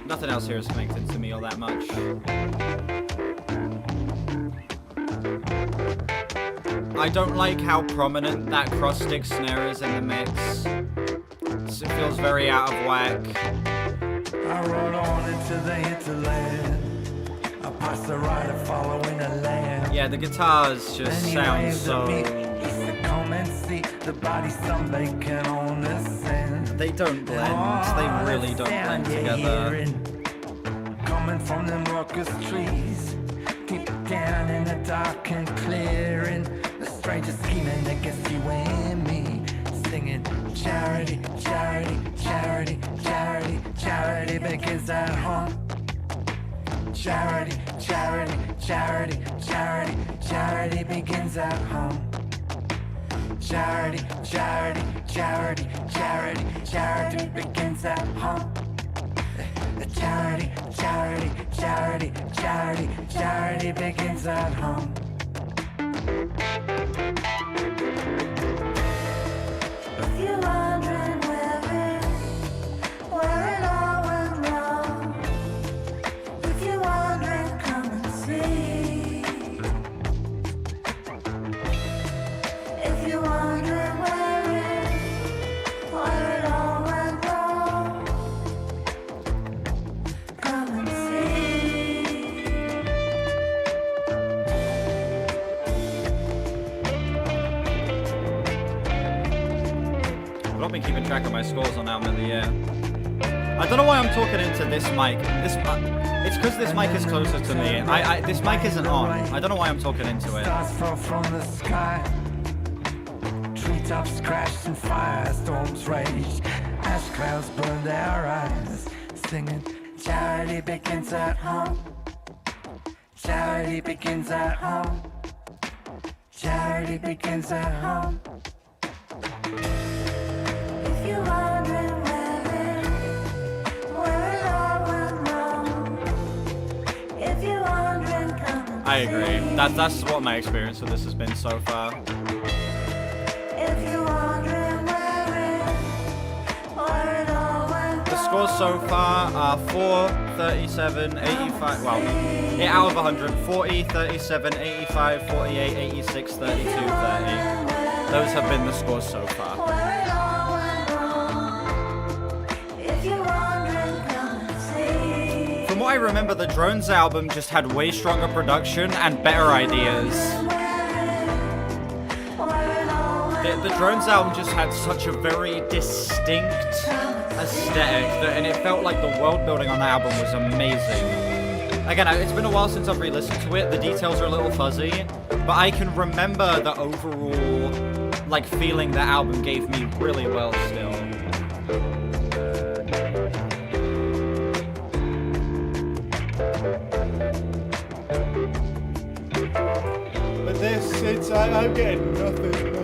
Nothing else here is connected to me all that much. I don't like how prominent that cross stick snare is in the mix. It feels very out of whack. I rode on into the hinterland. I passed the rider following a lamb. Yeah, the guitars just sound so. He said, come and see the body some bacon on the sand. They don't blend. They really don't blend together. Coming from them ruckus trees, deep down in the dark and clearing. The stranger scheming against you and me, singing charity, charity, charity, charity, charity begins at home. Charity, charity, charity, charity, charity begins at home. Charity, charity, charity, charity, charity begins at home. Charity, charity, charity, charity, charity begins at home. If you're wondering where it all went wrong, if you're wondering, come and see. If you're wondering where it all went wrong, come and see. I've not been keeping track of my scores on album of the year. I don't know why I'm talking into this mic. It's because this mic is closer to me. This mic isn't on. I don't know why I'm talking into it. Stars fall from the sky. Treetops crashed and firestorms raged. Ash clouds burned our eyes. Singing, charity begins at home. Charity begins at home. Charity begins at home. If you're wondering where it all went wrong, if you're wondering, come and I agree. see. That's what my experience with this has been so far. If you're wondering where it all went The scores so far are 4, 37, 85. Well, 8 out of 100. 40, 37, 85, 48, 86, 32, 30. Those have been the scores so far. where it all went wrong. If you're wondering, come and see. From what I remember, the Drones album just had way stronger production and better ideas. The Drones album just had such a very distinct aesthetic, and it felt like the world building on the album was amazing. Again, it's been a while since I've re-listened to it. The details are a little fuzzy, but I can remember the overall like feeling the album gave me really well still. But this, I'm getting nothing, man.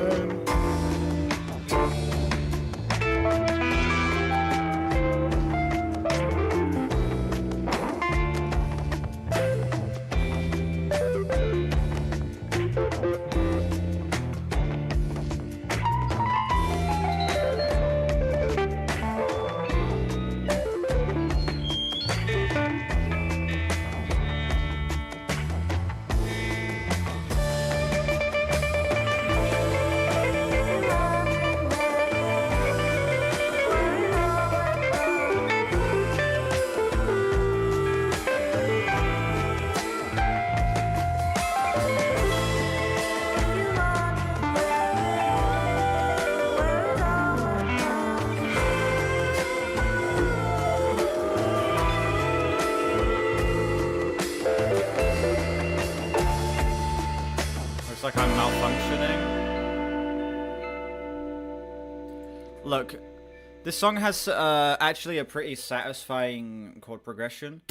Look, this song has actually a pretty satisfying chord progression,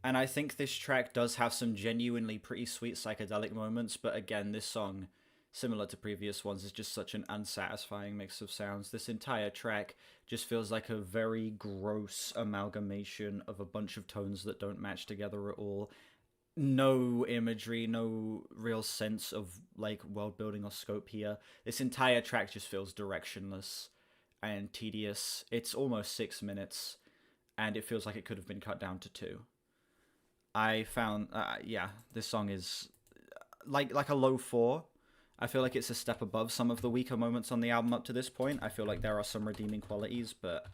and I think this track does have some genuinely pretty sweet psychedelic moments, but again, this song, similar to previous ones, is just such an unsatisfying mix of sounds. This entire track just feels like a very gross amalgamation of a bunch of tones that don't match together at all. No imagery, no real sense of like world building or scope here. This entire track just feels directionless and tedious. It's almost 6 minutes, and it feels like it could have been cut down to 2. I found, this song is like a low 4. I feel like it's a step above some of the weaker moments on the album up to this point. I feel like there are some redeeming qualities, but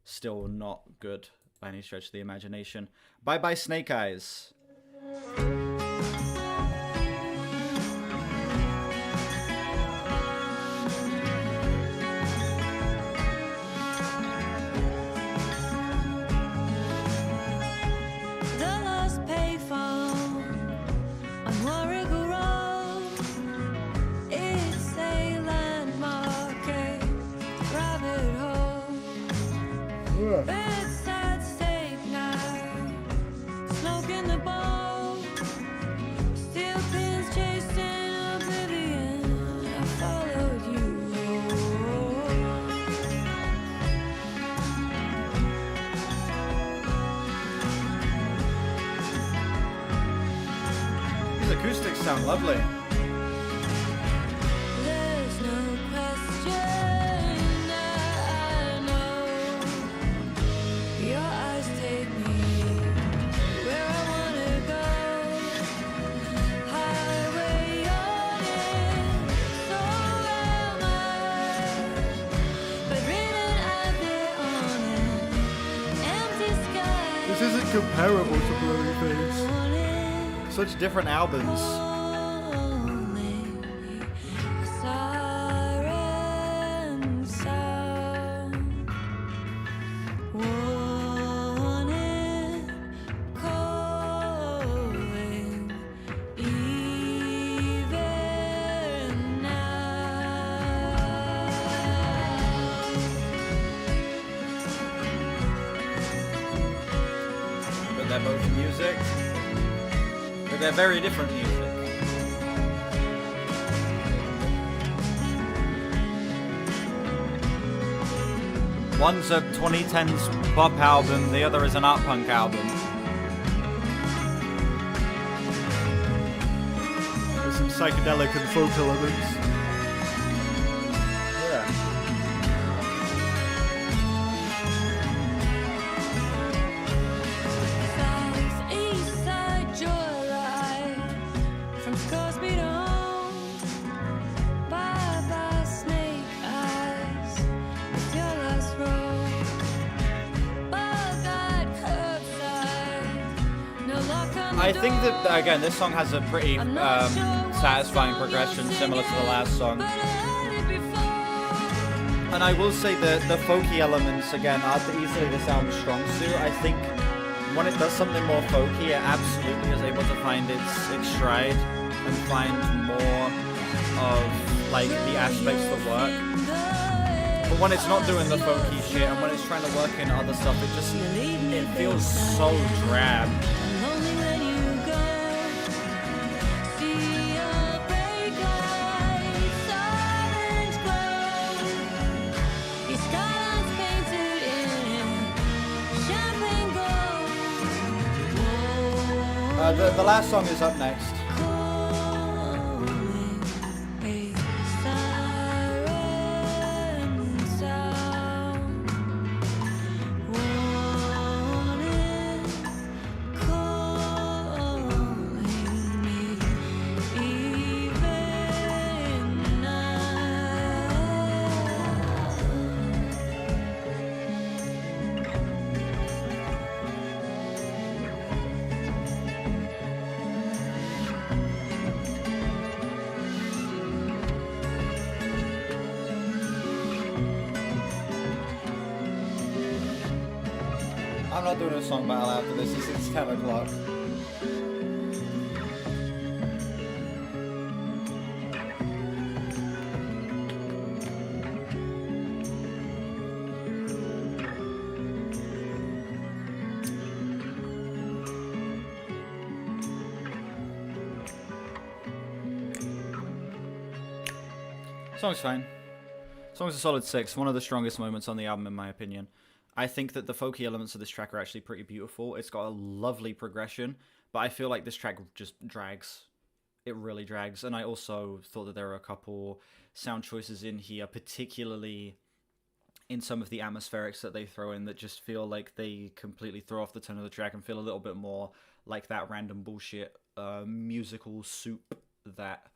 still not good by any stretch of the imagination. Bye bye Snake Eyes. The last payphone on Warwick Road. It's a landmark, a rabbit hole. Bedside steak night, smoke in the bowl. Steel pins chasing oblivion. I followed you home. These acoustics sound lovely. There's no question I know. Your eyes take me where I wanna go. Highway on it, so am I. But written out there on an empty sky. This isn't comparable to Blurry Face. On it. Such different albums. Siren sound, warning, calling, even now. But they're both music. But they're very different music. One's a 2010s pop album, the other is an art punk album. There's some psychedelic and folk elements. Yeah. South East Side Joyride, from Scoresby to home. Bye bye Snake Eyes, it's your last road. Bug-eyed curbside, no lock on the I think that, door. again, this song has a pretty I'm not sure what satisfying song you're progression, similar to the singing, last song. but I heard it before. And I will say that the folky elements, again, are easily this album's strong suit. I think when it does something more folky, it absolutely is able to find its stride and find more of, like, the aspects that work. But when it's not doing the folky shit and when it's trying to work in other stuff, it feels so drab. Lonely when you go. See a break light, silence grow. Your skyline's painted in champagne gold. The last song is up next. Calling a siren sound. Warning, calling me even now. I'm not doing a song battle after this, it's 10 o'clock. Song's fine. Song's a solid 6. One of the strongest moments on the album, in my opinion. I think that the folky elements of this track are actually pretty beautiful. It's got a lovely progression, but I feel like this track just drags. It really drags. And I also thought that there are a couple sound choices in here, particularly in some of the atmospherics that they throw in, that just feel like they completely throw off the tone of the track and feel a little bit more like that random bullshit musical soup that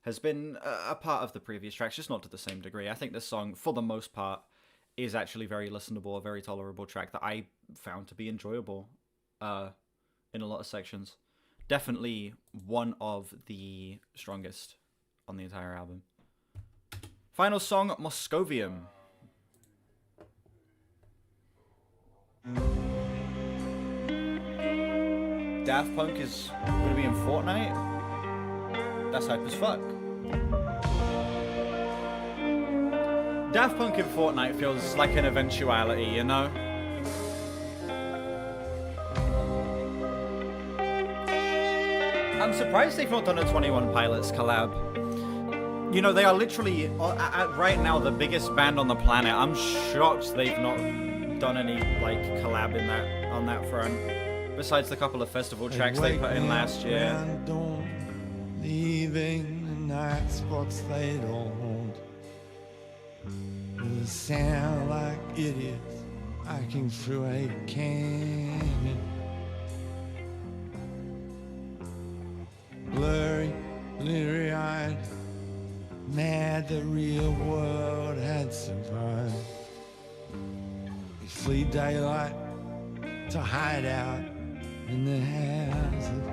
has been a part of the previous tracks, just not to the same degree. I think this song, for the most part, is actually very listenable, a very tolerable track that I found to be enjoyable in a lot of sections. Definitely one of the strongest on the entire album. Final song, Moscovium. Daft Punk is going to be in Fortnite? That's hype as fuck. Daft Punk in Fortnite feels like an eventuality, you know? I'm surprised they've not done a 21 Pilots collab. You know, they are literally, right now, the biggest band on the planet. I'm shocked they've not done any, like, collab on that front. Besides the couple of festival tracks they put in last year. Leaving the night spots they don't. They sound like idiots hiking through a canyon. Blurry, bleary-eyed, mad the real world had survived. We flee daylight to hide out in the houses.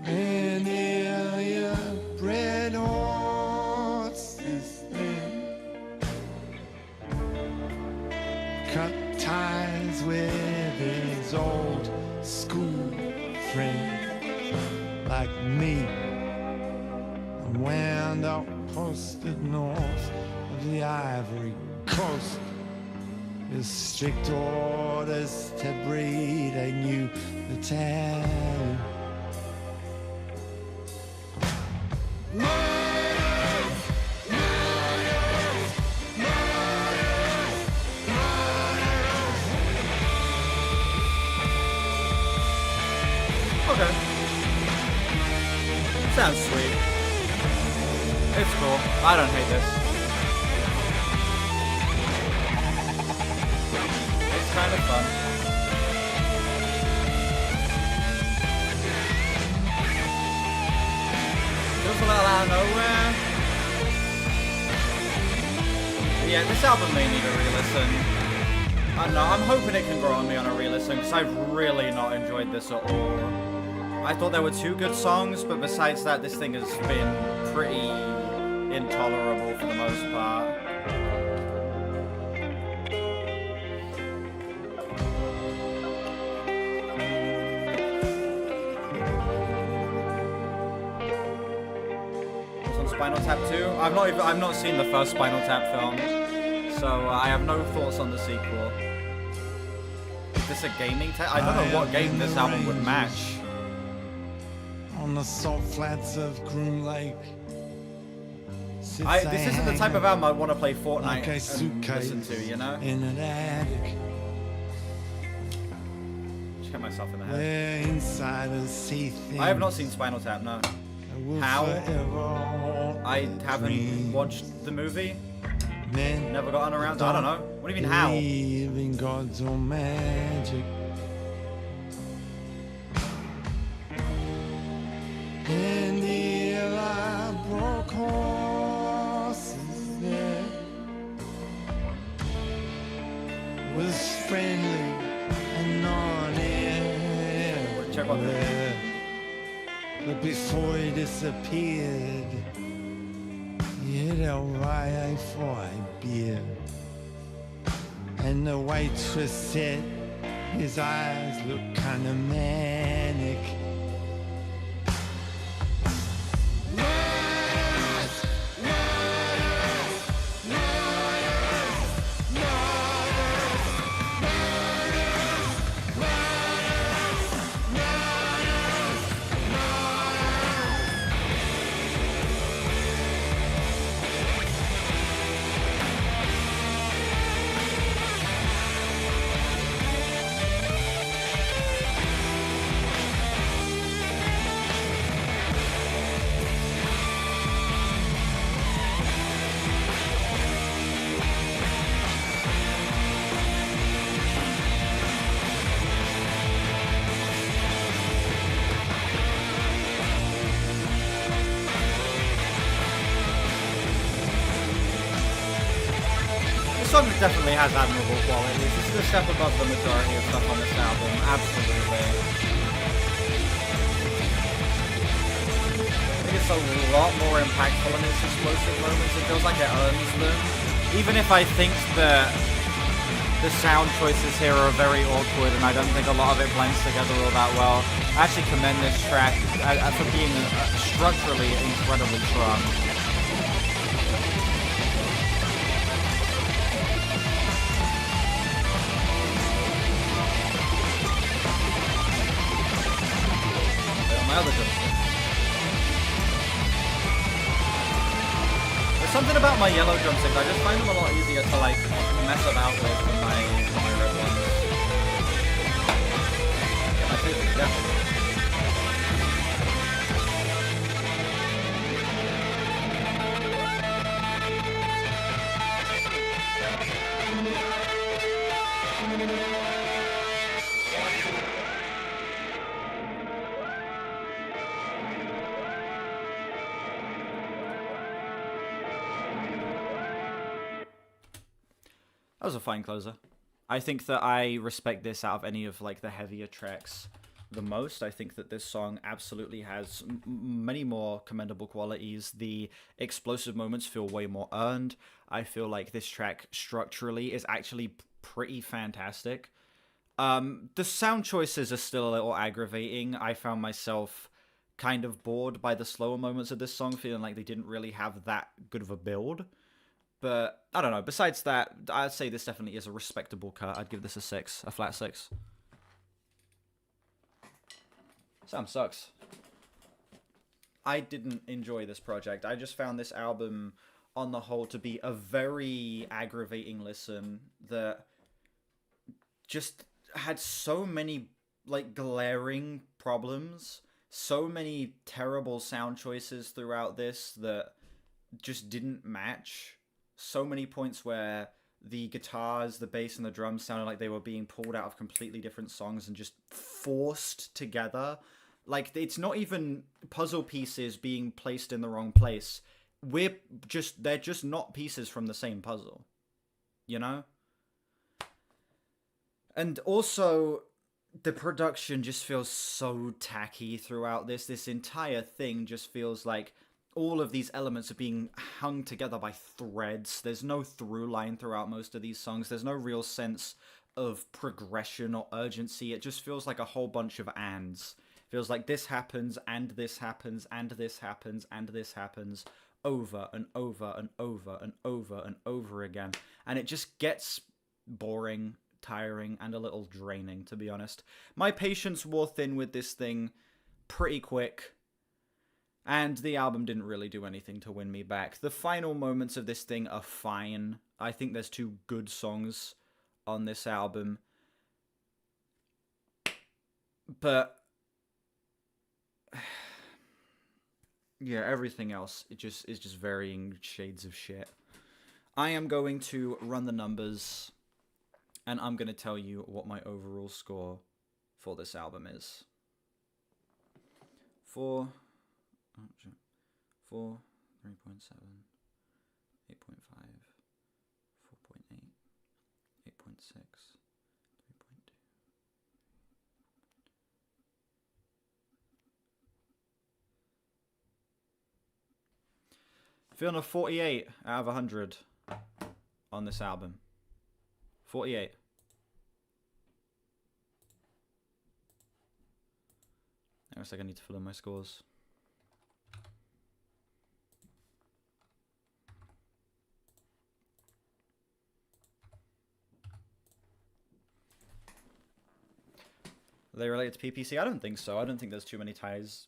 And your bread horses there. Cut ties with his old school friends like me. And wound up posted north of the Ivory Coast with strict orders to breed a new battalion. Okay. Sounds sweet. It's cool. I don't hate this. It's kind of fun. Feels a little out of nowhere. Yeah, this album may need a re-listen. I don't know, I'm hoping it can grow on me on a re-listen, because I've really not enjoyed this at all. I thought there were 2 good songs, but besides that, this thing has been pretty intolerable for the most part. It's on Spinal Tap 2. I've not seen the first Spinal Tap film, so I have no thoughts on the sequel. Is this a gaming I don't know what game this album would match. On the salt flats of Groom Lake. This isn't the type of album I want to play Fortnite like a and suitcase listen to, you know? in an attic. Just get myself in the head. Where insiders see things. I have not seen Spinal Tap, no. How? I haven't watched the movie. Never gotten around to, I don't know. What do you mean how? Believe in God's own magic. And here I broke horses there. Was friendly and non-air. Check on that. But before he disappeared, he hit a riot for a beer. And the waitress said his eyes looked kind of manic. song definitely has admirable qualities. It's a step above the majority of stuff on this album, absolutely. I think it's a lot more impactful in its explosive moments. It feels like it earns them. Even if I think that the sound choices here are very awkward and I don't think a lot of it blends together all that well, I actually commend this track for being structurally incredibly strong. My other drumstick. There's something about my yellow drumsticks, I just find them a lot easier to like mess about with than my red ones. Yeah, my favorite, definitely. That was a fine closer. I think that I respect this out of any of like the heavier tracks the most. I think that this song absolutely has many more commendable qualities. The explosive moments feel way more earned. I feel like this track structurally is actually pretty fantastic. The sound choices are still a little aggravating. I found myself kind of bored by the slower moments of this song, feeling like they didn't really have that good of a build. But, I don't know, besides that, I'd say this definitely is a respectable cut. I'd give this a 6, a flat 6. Sound sucks. I didn't enjoy this project. I just found this album, on the whole, to be a very aggravating listen that just had so many, like, glaring problems, so many terrible sound choices throughout this that just didn't match. So many points where the guitars, the bass, and the drums sounded like they were being pulled out of completely different songs and just forced together. Like, it's not even puzzle pieces being placed in the wrong place. They're just not pieces from the same puzzle. You know? And also, the production just feels so tacky throughout this. This entire thing just feels like all of these elements are being hung together by threads. There's no through line throughout most of these songs. There's no real sense of progression or urgency. It just feels like a whole bunch of ands. It feels like this happens, and this happens, and this happens, and this happens, over and over and over and over and over again. And it just gets boring, tiring, and a little draining, to be honest. My patience wore thin with this thing pretty quick. And the album didn't really do anything to win me back. The final moments of this thing are fine. I think there's 2 good songs on this album. But yeah, everything else is just varying shades of shit. I am going to run the numbers, and I'm going to tell you what my overall score for this album is. 4, 3.7, 8.5, 4.8, 8.6, 3.2. Feeling a 48 out of 100 on this album. 48. Looks like I need to fill in my scores. Are they related to PPC? I don't think so. I don't think there's too many ties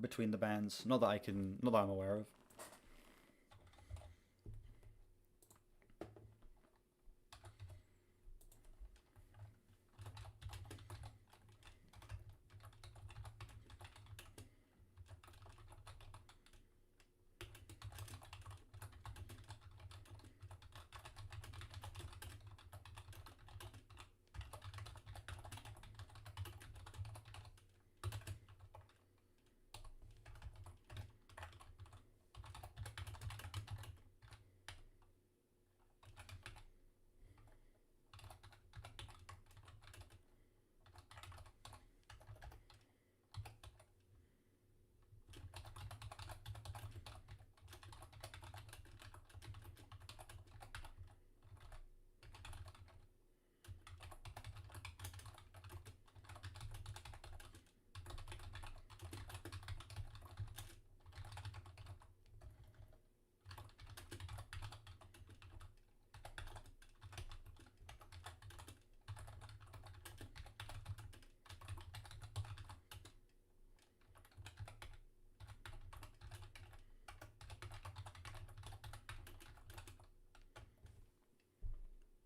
between the bands. Not that I'm aware of.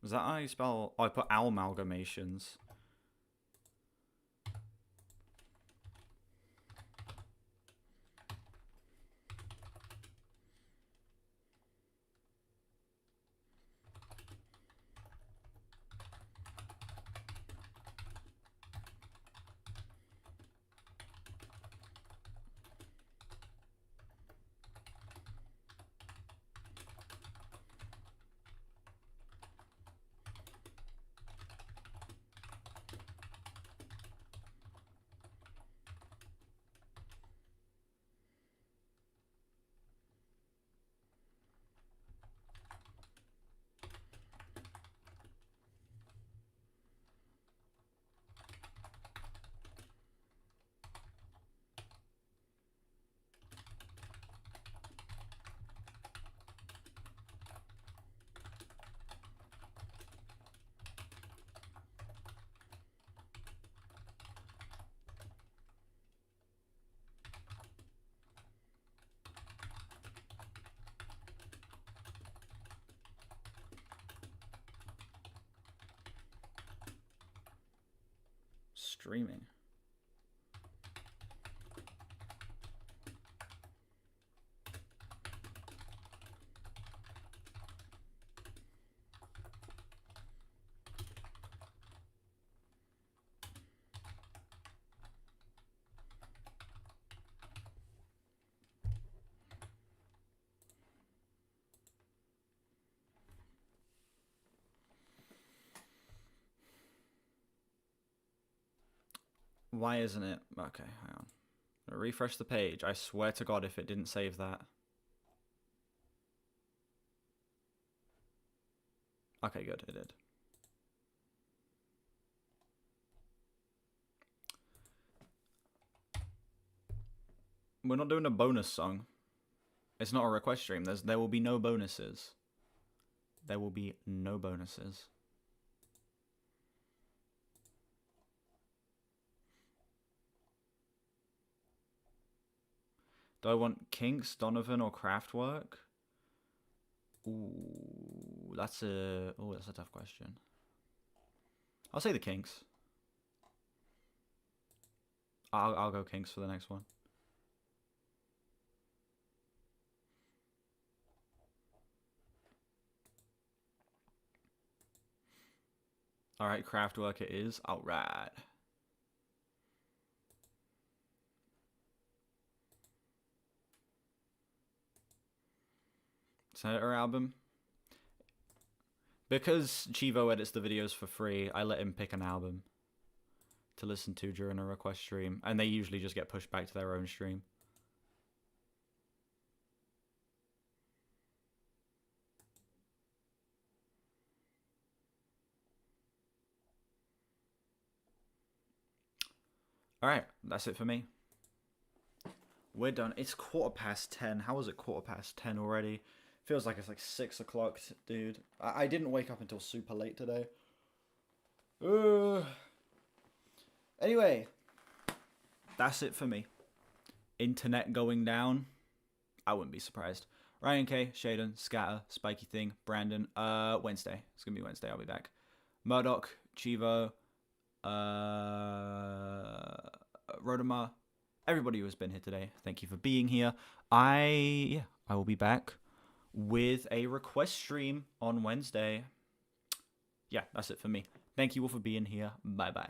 Is that how you spell? Oh, I put amalgamations. Streaming. Why isn't it? Okay, hang on. I'm gonna refresh the page. I swear to God if it didn't save that. Okay, good, it did. We're not doing a bonus song. It's not a request stream. There will be no bonuses. There will be no bonuses. Do I want Kinks, Donovan, or Kraftwerk? Ooh, that's a tough question. I'll say the Kinks. I'll go Kinks for the next one. All right, Kraftwerk it is. All right. Senator album. Because Chivo edits the videos for free, I let him pick an album to listen to during a request stream, and they usually just get pushed back to their own stream. Alright, that's it for me. We're done. It's 10:15. How is it 10:15 already? Feels like it's like 6 o'clock, dude. I didn't wake up until super late today. Anyway, that's it for me. Internet going down. I wouldn't be surprised. Ryan K, Shaden, Scatter, Spiky Thing, Brandon. Wednesday. It's gonna be Wednesday. I'll be back. Murdoch, Chivo, Rodamar, everybody who has been here today. Thank you for being here. I will be back with a request stream on Wednesday. Yeah, that's it for me. Thank you all for being here. Bye bye.